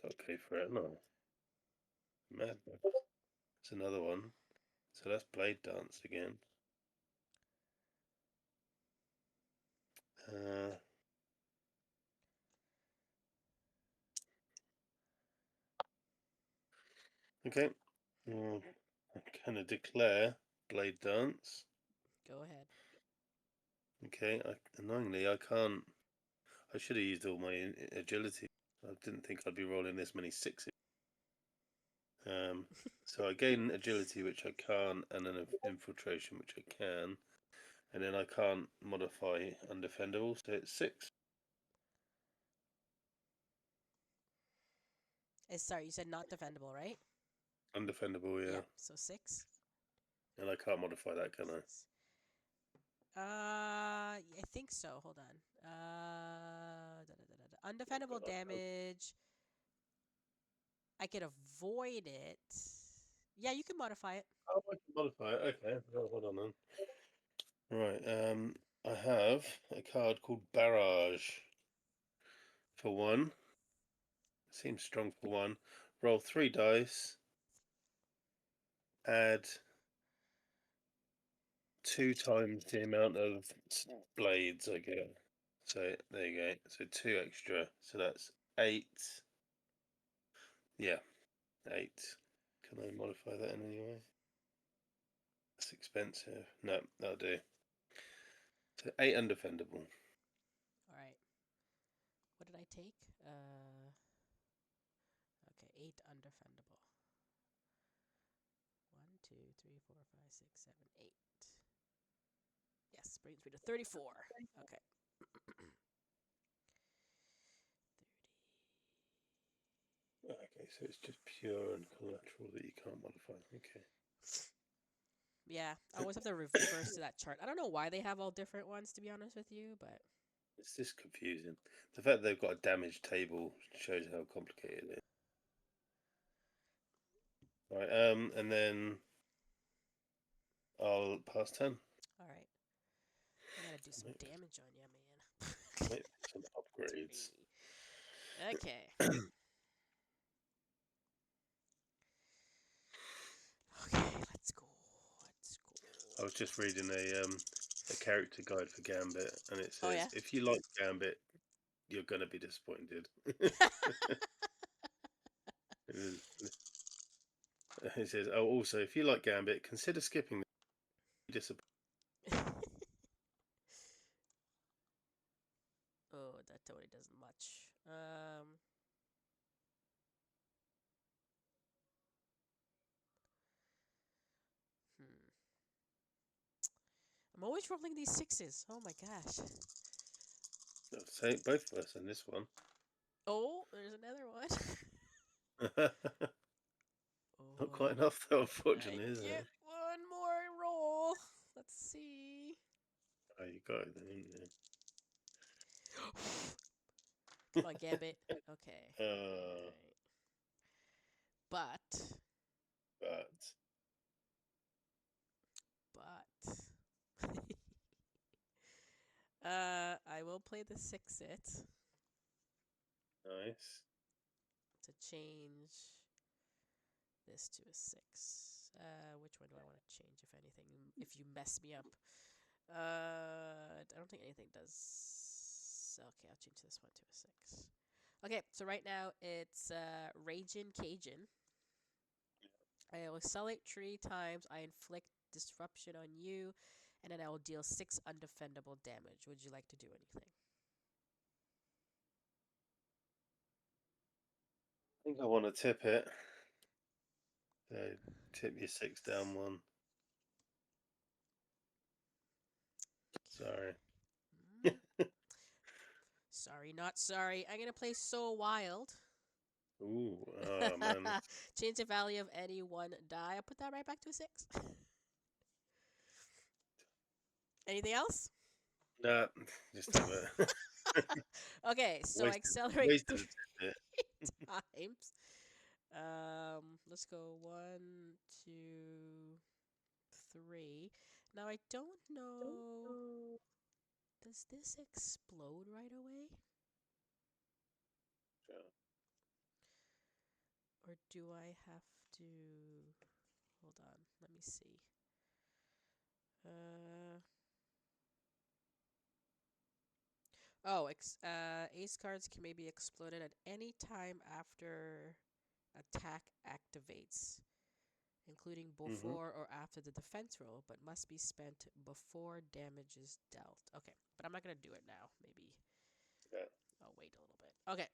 A: Okay for it, no. Mad. It's another one. So that's Blade Dance again. Okay. I'm gonna declare Blade Dance.
B: Go ahead.
A: Okay. Annoyingly, I can't. I should have used all my agility. I didn't think I'd be rolling this many 6s. So I gain agility, which I can't, and then infiltration, which I can, and then I can't modify undefendable, so it's 6.
B: Sorry, you said not defendable, right?
A: Undefendable, yeah.
B: Yep. So 6.
A: And I can't modify that, can I?
B: 6. I think so. Hold on. Undefendable damage. I could avoid it. Yeah, you can modify it.
A: Oh, I can modify it. Okay, well, hold on then. Right. I have a card called Barrage for 1. Seems strong for 1. Roll 3 dice. Add 2 times the amount of blades I get. So there you go. So 2 extra. So that's 8. Yeah, 8. Can I modify that in any way? That's expensive. No, that'll do. So 8 undefendable.
B: All right. What did I take? Okay, 8 undefendable. 1, 2, 3, 4, 5, 6, 7, 8. Yes, brings me to 34. Okay. 30.
A: Okay, so it's just pure and collateral that you can't modify. Okay.
B: Yeah, I always have to reverse to that chart. I don't know why they have all different ones, to be honest with you, but
A: It's just confusing. The fact they've got a damage table shows how complicated it is. Right, and then I'll pass 10.
B: all right. I gotta do some
A: Make,
B: damage on you, man.
A: make some upgrades.
B: Okay. Okay, let's go. Let's
A: I was just reading a character guide for Gambit, and it
B: go. Oh
A: says
B: yeah.
A: if you like Gambit, you're gonna be disappointed. It says, oh, also if you like Gambit, consider skipping the disappointed.
B: Oh, that totally doesn't much. Hmm. I'm always rolling these 6s. Oh my gosh.
A: Say both of us in this one.
B: Oh, there's another one.
A: Not
B: Oh,
A: quite enough though,
B: I
A: unfortunately, is
B: get
A: it?
B: one more roll. Let's see.
A: Oh, you got it then, didn't you?
B: Come on, Gambit. Okay.
A: Uh,
B: Alright. But,
A: but
B: but, I will play the 6-it
A: nice.
B: to change this to a 6. Which one do I want to change, if anything? If you mess me up. I don't think anything does. Okay, I'll change this one to a 6. Okay, so right now it's Raging Cajun. I will accelerate 3 times. I inflict disruption on you, and then I will deal 6 undefendable damage. Would you like to do anything?
A: I think I want to tip it. So tip your 6 down 1. Sorry.
B: Sorry, not sorry. I'm gonna play So Wild.
A: Ooh, oh man.
B: Change the value of any one die. I'll put that right back to a 6. Anything else?
A: Nah, just have it.
B: Okay, so I
A: wasted,
B: accelerate
A: wasted
B: 3
A: a tidbit.
B: times. Let's go 1, 2, 3. Now I don't know. Does this explode right away?
A: Sure.
B: Or do I have to... Hold on, let me see. Ace cards can maybe exploded at any time after attack activates, including
A: Mm-hmm.
B: before or after the defense roll, but must be spent before damage is dealt. Okay, but I'm not gonna do it now. Maybe
A: Yeah.
B: I'll wait a little bit. Okay,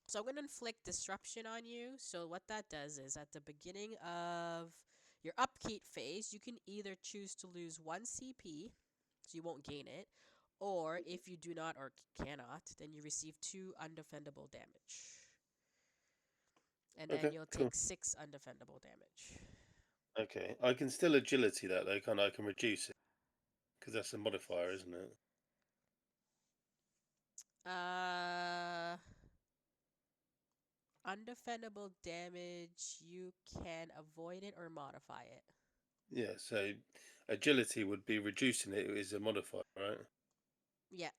B: so I'm gonna inflict disruption on you. So what that does is at the beginning of your upkeep phase, you can either choose to lose 1 CP, so you won't gain it, or if you do not or cannot, then you receive 2 undefendable damage. And then
A: Okay,
B: you'll
A: cool.
B: take 6 undefendable damage.
A: Okay, I can still agility that though, can't I? I can reduce it because that's a modifier, isn't it?
B: Uh, Undefendable damage, you can avoid it or modify it.
A: Yeah. So agility would be reducing it is a modifier, right?
B: Yeah,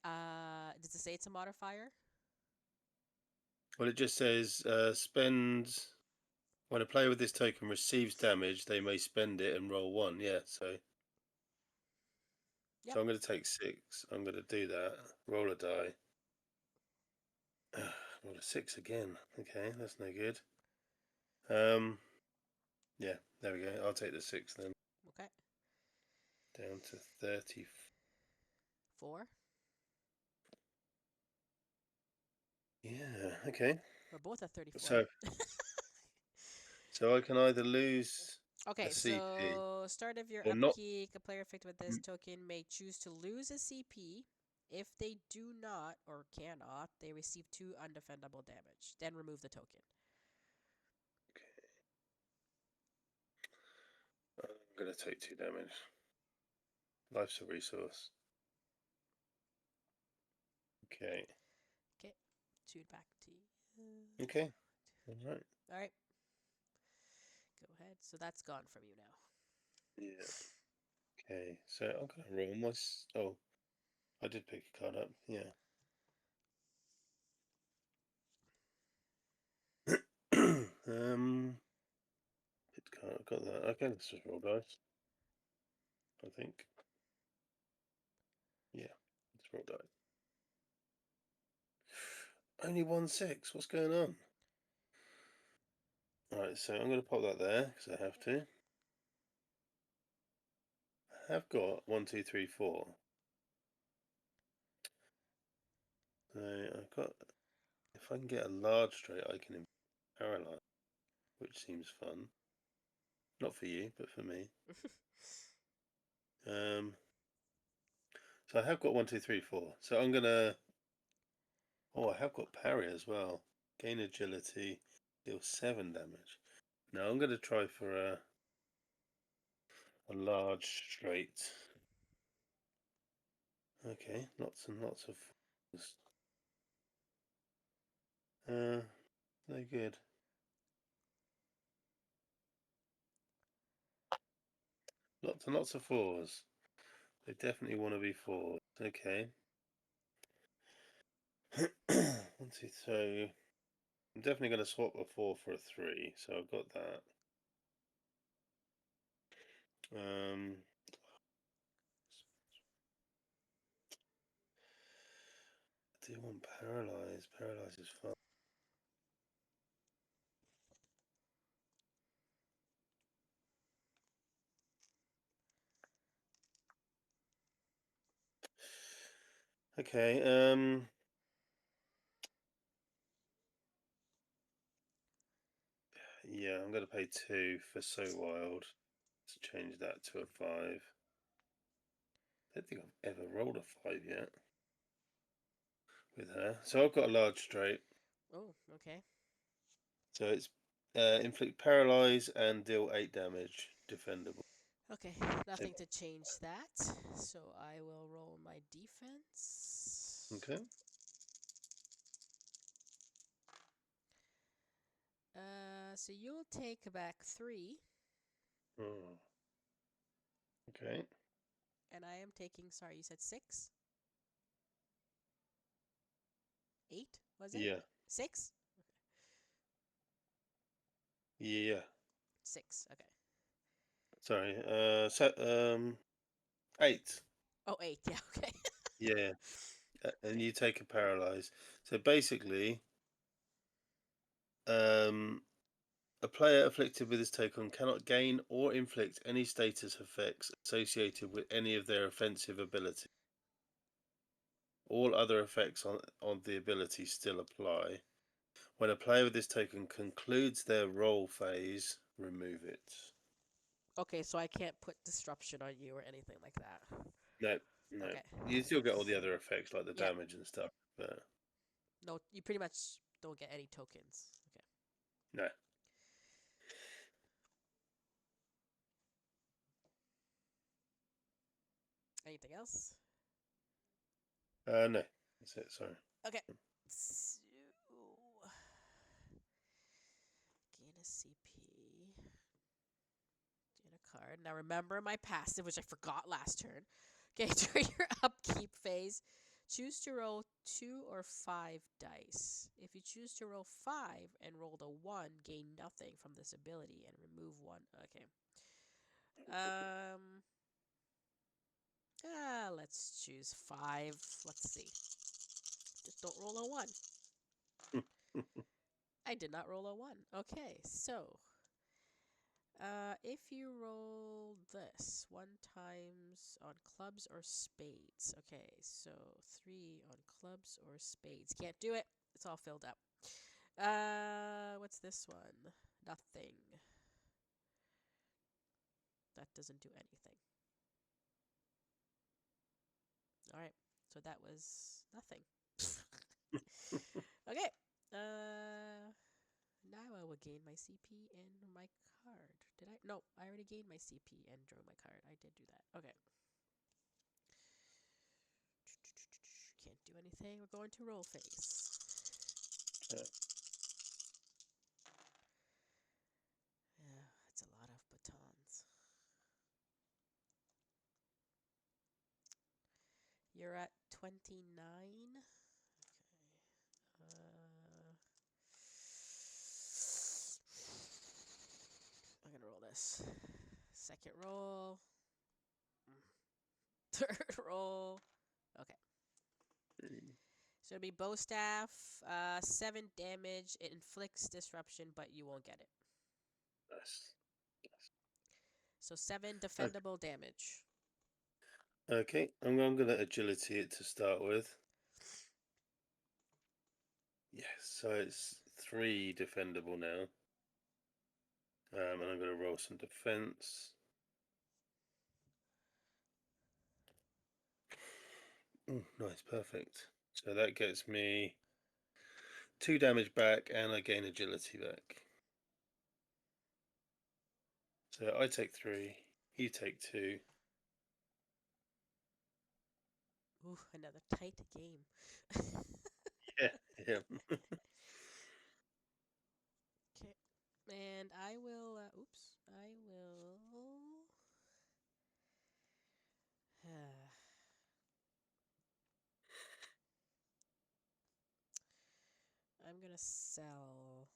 B: does it say it's a modifier?
A: Well, it just says spend when a player with this token receives damage, they may spend it and roll 1. Yeah. So
B: Yep.
A: I'm going to take 6. I'm going to do that. Roll a die. Roll a 6 again. Okay, that's no good. Yeah, there we go. I'll take the 6 then.
B: Okay.
A: Down to 30.
B: 4.
A: Yeah, okay.
B: We're both at 34.
A: So I can either lose a
B: Okay,
A: CP
B: so start of your
A: or not.
B: upkeep, a player affected with this token may choose to lose a CP. If they do not or cannot, they receive 2 undefendable damage. Then remove the token.
A: Okay. I'm going to take 2 damage. Life's a resource. Okay.
B: Okay, 2 back to you.
A: Okay. All right.
B: All right, go ahead. So that's gone from you now.
A: Yeah. Okay. So I'm going to roll my. Oh, I did pick a card up. Yeah. Picked card. I got that. Okay, let's just roll dice. I think. Yeah. Let's roll dice. Only 1 6. What's going on? Alright, so I'm going to pop that there because I have to. I have got 1, 2, 3, 4. So I've got. If I can get a large straight, I can paralyze, which seems fun. Not for you, but for me. So I have got 1, 2, 3, 4. So I'm gonna. Oh, I have got parry as well. Gain agility, deal 7 damage. Now I'm gonna try for a large straight. Okay, lots and lots of. No good. Lots and lots of 4s. They definitely want to be 4s. Okay. 1, 2, 3. I'm definitely going to swap a 4 for a 3, so I've got that. Um, I do want paralyze. Paralyze is fun. Okay. Yeah, I'm going to pay 2 for So Wild to change that to a 5. I don't think I've ever rolled a 5 yet with her. So I've got a large straight.
B: Oh, okay.
A: So it's inflict paralyze and deal 8 damage, defendable.
B: Okay, nothing to change that. So I will roll my defense.
A: Okay.
B: So you'll take back 3,
A: Oh. Okay.
B: and I am taking. Sorry, you said 6, 8. Was it
A: Yeah.
B: 6?
A: Yeah.
B: 6. Okay.
A: Sorry. 8.
B: Oh, 8. Yeah. Okay.
A: Yeah. And
B: Okay.
A: you take a paralyze. So basically, um, a player afflicted with this token cannot gain or inflict any status effects associated with any of their offensive abilities. All other effects on the ability still apply. When a player with this token concludes their roll phase, remove it.
B: Okay, so I can't put disruption on you or anything like that.
A: No, no.
B: Okay.
A: You still get all the other effects like the
B: Yeah.
A: damage and stuff, but
B: No, you pretty much don't get any tokens. Okay.
A: no.
B: Anything else?
A: No. That's it, sorry.
B: Okay. So, gain a CP. Gain a card. Now remember my passive, which I forgot last turn. Okay, during your upkeep phase, choose to roll 2 or 5 dice. If you choose to roll 5 and roll the 1, gain nothing from this ability and remove 1. Okay. Let's choose 5. Let's see. Just don't roll a 1. I did not roll a 1. Okay, so if you roll this 1 times on clubs or spades. Okay, so 3 on clubs or spades. Can't do it. It's all filled up. What's this one? Nothing. That doesn't do anything. All right, so that was nothing. Okay. Now I will gain my CP and my card. Did I? No, I already gained my CP and drew my card. I did do that. Okay. Can't do anything. We're going to roll phase. Yeah, it's a lot of batons. You're at 29. Okay. I'm gonna roll this. Second roll. Third roll. Okay. So it'll be bow staff. 7 damage. It inflicts disruption, but you won't get it.
A: Nice.
B: So 7 defendable damage.
A: Okay, I'm going to agility it to start with. Yes, so it's 3 defendable now. And I'm going to roll some defense. Oh, nice, perfect. So that gets me 2 damage back, and I gain agility back. So I take 3, you take 2.
B: Ooh, another tight game.
A: Yeah, yeah.
B: Okay. And I will, oops, I will. I'm gonna sell.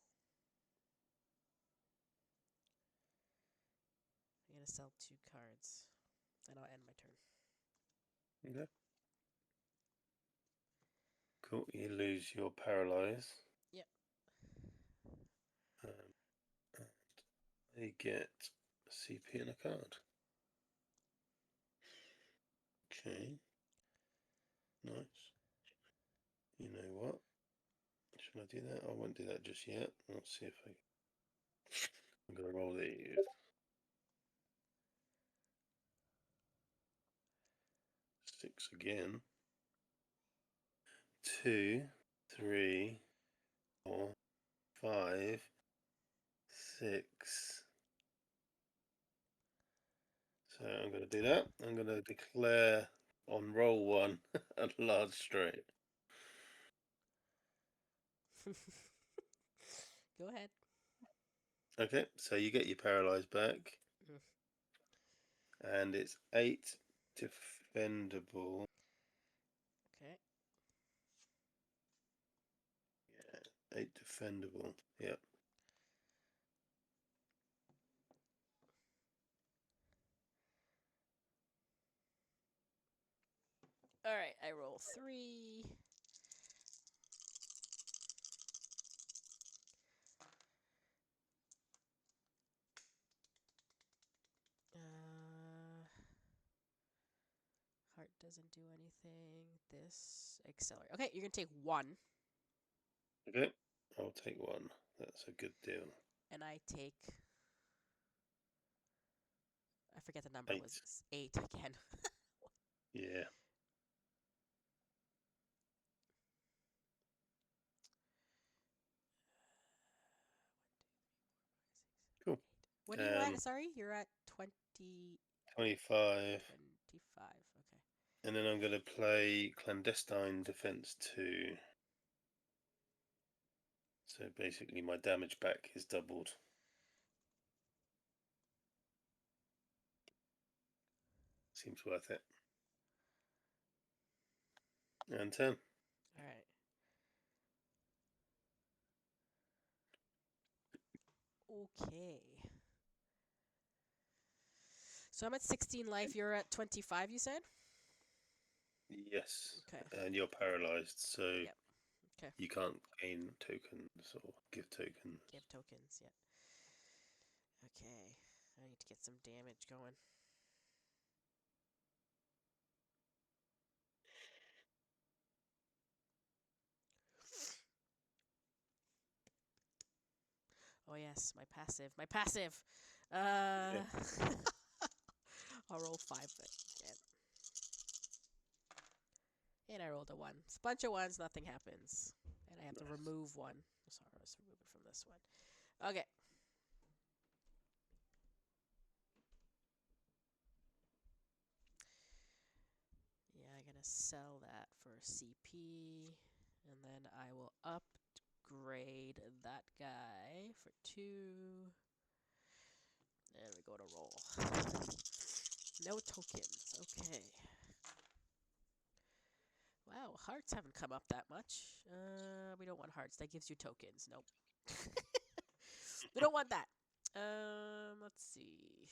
B: I'm gonna sell 2 cards. And I'll end my turn.
A: Okay. Cool. You lose your paralyze.
B: Yep.
A: And you get a CP and a card. Okay. Nice. You know what? Should I do that? I won't do that just yet. Let's see if I'm going to roll these. 6 again. 2, 3, 4, 5, 6. So I'm going to do that. I'm going to declare on roll 1 a large straight.
B: Go ahead.
A: Okay, so you get your paralyzed back.
B: Mm.
A: And it's 8 defendable.
B: Okay.
A: Yeah, 8 defendable. Yep.
B: All right, I roll 3. Heart doesn't do anything. This accelerate. Okay, you're gonna take 1.
A: Okay, I'll take 1. That's a good deal.
B: And I take. I forget the number.
A: 8.
B: Was 8 again?
A: Yeah. Cool.
B: What are you at? Sorry, you're at 20.
A: 25.
B: 25. Okay.
A: And then I'm going to play Clandestine Defense 2. So basically my damage back is doubled. Seems worth it. And 10.
B: All right. Okay. So I'm at 16 life. You're at 25, you said?
A: Yes.
B: Okay.
A: And you're paralyzed, so
B: Yep. Okay.
A: you can't gain tokens or give tokens.
B: Give tokens, yep. Okay. I need to get some damage going. Oh yes, my passive. My passive.
A: Yeah.
B: I'll roll 5 again. And I rolled a 1. It's a bunch of 1s, nothing happens. And I have to remove 1. Sorry, let's remove it from this one. Okay. Yeah, I'm gonna sell that for CP. And then I will upgrade that guy for 2. And we go to roll. No tokens. Okay. Wow, hearts haven't come up that much. We don't want hearts. That gives you tokens. Nope. We don't want that. Let's see.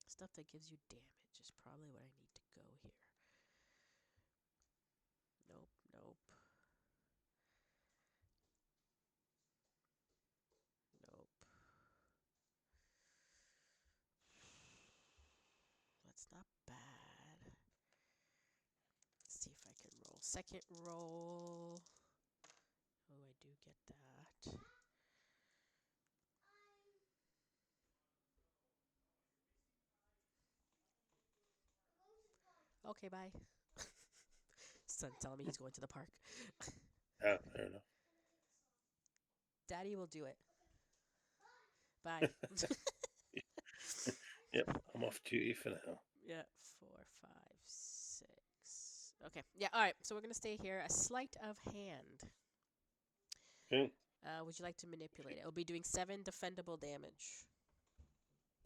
B: Stuff that gives you damage is probably what I need to go here. Nope, nope. Nope. That's not bad. Let's see if I can roll. Second roll. Oh, I do get that. Okay, bye. Son telling me he's going to the park.
A: Ah, fair enough.
B: Daddy will do it. Bye.
A: Yep, I'm off duty for now.
B: Yeah, 4, 5, 6. Okay. Yeah. All right. So we're gonna stay here. A sleight of hand.
A: Okay.
B: Would you like to manipulate it? It'll be doing 7 defendable damage.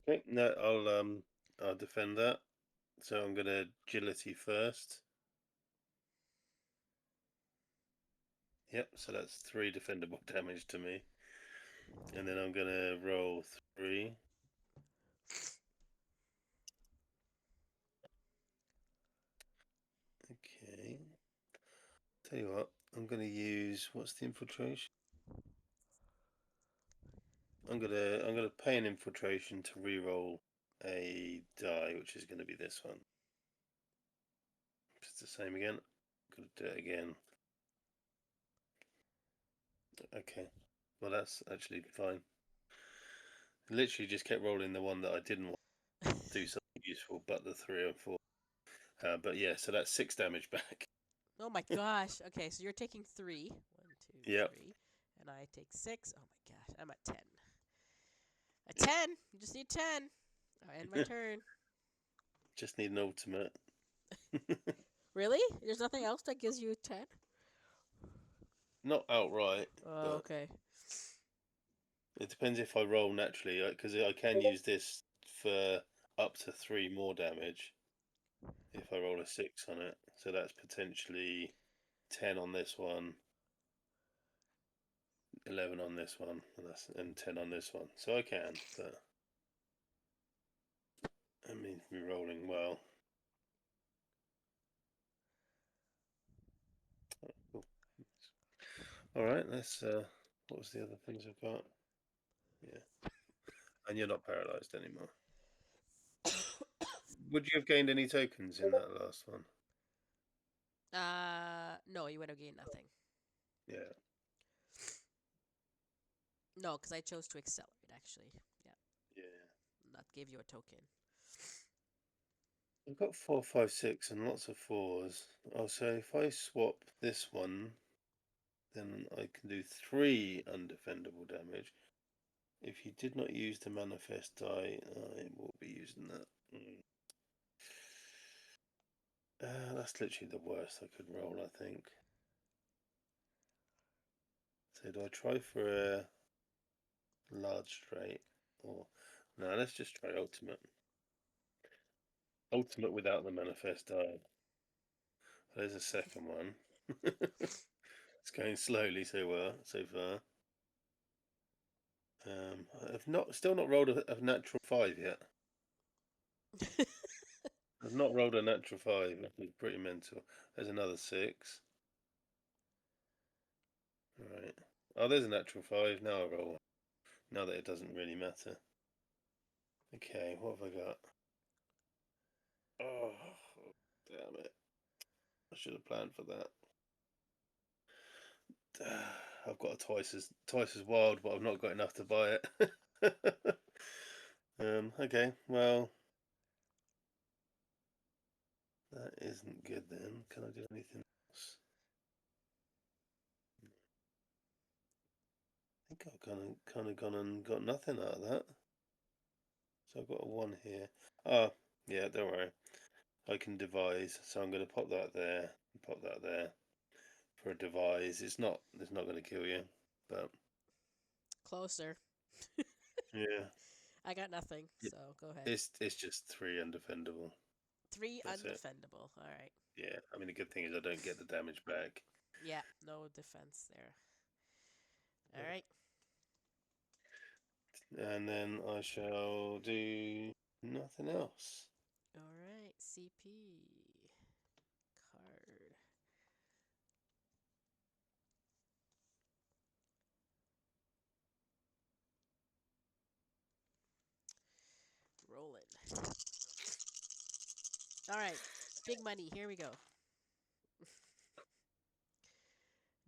A: Okay. No, I'll defend that. So I'm gonna agility first. Yep. So that's 3 defendable damage to me. And then I'm gonna roll 3. Tell you what, I'm going to use, what's the infiltration? I'm gonna pay an infiltration to reroll a die, which is going to be this one. It's the same again. Gonna do it again. Okay, well that's actually fine. Literally just kept rolling the one that I didn't want to do something useful, but the 3 and 4. But yeah, so that's 6 damage back.
B: Oh my gosh. Okay, so you're taking 3. 1, 2,
A: Yep.
B: 3. And I take 6. Oh my gosh, I'm at 10. A 10! You just need 10. I'll end my turn.
A: Just need an ultimate.
B: Really? There's nothing else that gives you 10?
A: Not outright,
B: Oh,
A: but
B: okay.
A: it depends if I roll naturally, because I can use this for up to 3 more damage if I roll a 6 on it. So that's potentially 10 on this one, 11 on this one, and 10 on this one. So I can, but I mean, we're rolling well. Cool. All right, let's. What was the other things I've got? Yeah, and you're not paralyzed anymore. Would you have gained any tokens in that last one?
B: No, you would have gained nothing.
A: Yeah.
B: No, because I chose to accelerate, actually. Yeah.
A: Yeah.
B: Not give you a token.
A: I've got 4, 5, 6, and lots of 4s. Oh, so if I swap this one, then I can do 3 undefendable damage. If you did not use the manifest die, I will be using that. That's literally the worst I could roll, I think. So do I try for a large straight? Or no, let's just try ultimate. Ultimate without the manifest die. There's a second one. It's going slowly so far. I've still not rolled a natural 5 yet. I've not rolled a natural 5. That's pretty mental. There's another 6. Right. Oh, there's a natural 5. Now I roll one. Now that it doesn't really matter. Okay, what have I got? Oh, damn it. I should have planned for that. I've got a twice as wild, but I've not got enough to buy it. Okay, well, that isn't good then. Can I do anything else? I think I've kind of gone and got nothing out of that. So I've got a 1 here. Oh, yeah, don't worry. I can devise, so I'm going to pop that there, pop that there for a devise. It's not going to kill you, but
B: Closer.
A: yeah,
B: I got nothing,
A: it,
B: so go ahead.
A: it's just 3 undefendable.
B: 3
A: That's it.
B: undefendable. All right.
A: Yeah, I mean the good thing is I don't get the damage back.
B: Yeah, no defense there. All right.
A: And then I shall do nothing else.
B: All right. CP card. Rolling. All right. Big money. Here we go.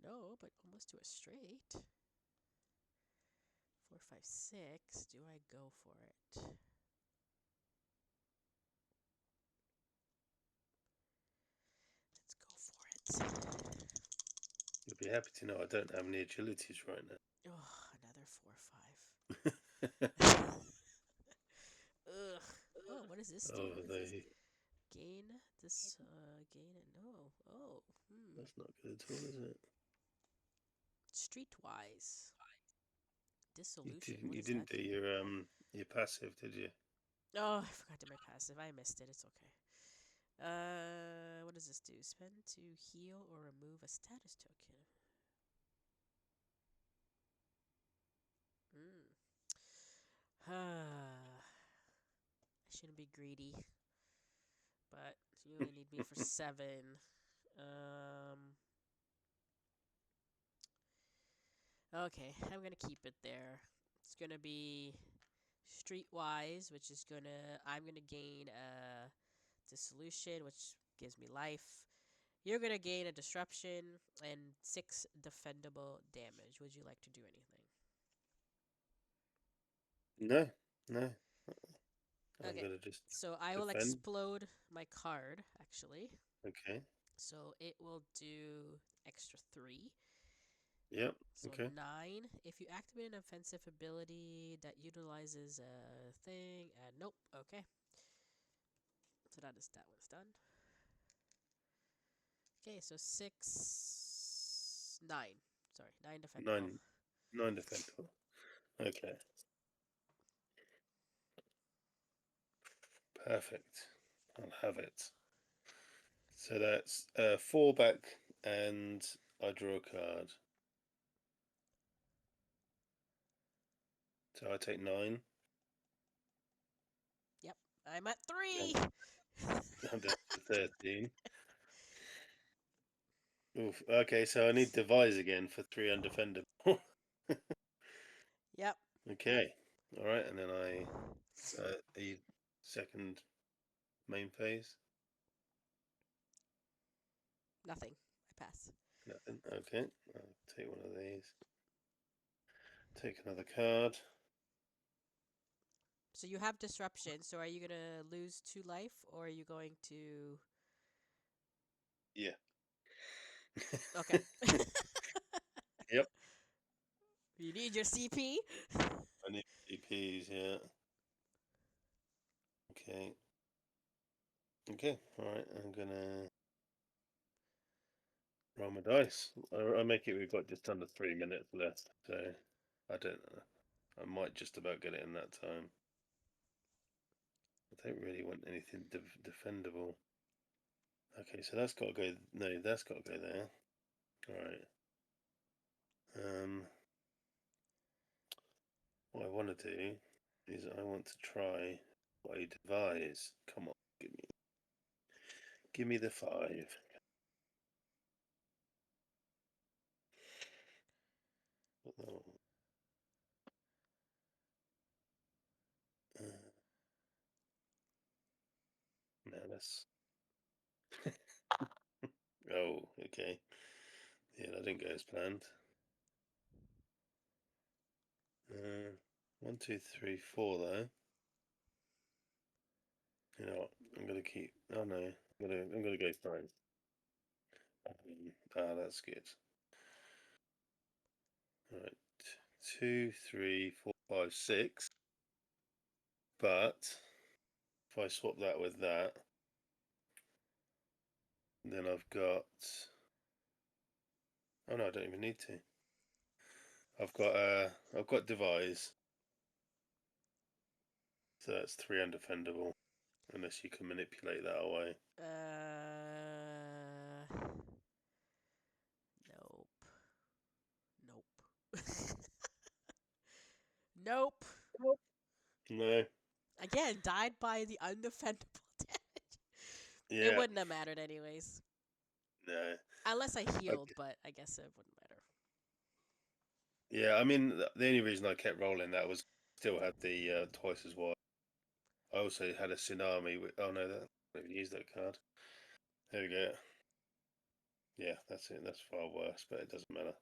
B: No, but almost to a straight. 4, 5, 6. Do I go for it? Let's go for it.
A: You'll be happy to know I don't have any agilities right now.
B: Oh, another 4, 5. Ugh. Oh, what does this do?
A: Oh,
B: Gain this, gain it. No. Oh,
A: that's not good at all, is it?
B: Streetwise.
A: You
B: Dissolution.
A: didn't
B: What
A: you
B: does that
A: didn't do
B: do?
A: your passive, did you?
B: Oh, I forgot to my passive. I missed it. It's okay. What does this do? Spend to heal or remove a status token. I shouldn't be greedy, but you only need me for 7. Um, Okay, I'm gonna keep it there. It's gonna be streetwise, which is I'm gonna gain a dissolution, which gives me life. You're gonna gain a disruption and 6 defendable damage. Would you like to do anything?
A: No, no. I'm
B: Okay,
A: gonna just
B: so I will
A: defend.
B: explode my card actually.
A: Okay.
B: So it will do extra 3.
A: Yep.
B: So
A: Okay.
B: 9. If you activate an offensive ability that utilizes a thing, nope. Okay. So that one's done. Okay, so 6, 9. Sorry, 9 defendable.
A: 9 defendable. Okay. Perfect. I'll have it. So that's 4 back, and I draw a card. So I take 9.
B: Yep, I'm at 3.
A: I'm down to 13. Oof. Okay, so I need devise again for 3 undefendable.
B: Yep,
A: Okay. All right, and then a second main phase.
B: nothing. I pass.
A: Nothing. Okay. I'll take one of these. Take another card.
B: So you have disruption. So are you gonna lose 2 life, or are you going to?
A: Yeah.
B: Okay.
A: Yep.
B: You need your CP.
A: I need GPs, yeah. Okay. Okay. All right. I'm gonna roll my dice. I make it. We've got just under 3 minutes left, so I don't know. I might just about get it in that time. I don't really want anything defendable. Okay, so that's got to go. No, that's got to go there. All right. What I want to do is I want to try what I devise. Come on, give me the 5. Oh, no, that's. Oh, okay. Yeah, that didn't go as planned. 1, 2, 3, 4 though. You know what? I'm gonna keep. Oh no, I'm gonna go 5. That's good. All right, 2, 3, 4, 5, 6. But if I swap that with that, then I've got. Oh no, I don't even need to. I've got devise, so that's 3 undefendable, unless you can manipulate that away.
B: Nope. Nope. Nope.
A: No.
B: Again, died by the undefendable damage. It
A: Yeah.
B: wouldn't have mattered anyways.
A: No.
B: Unless I healed,
A: Okay.
B: but I guess it wouldn't matter.
A: Yeah. I mean, the only reason I kept rolling that was still had the twice as wide. I also had a tsunami. Oh no, that I didn't even use that card. There we go. Yeah, that's it. That's far worse, but it doesn't matter.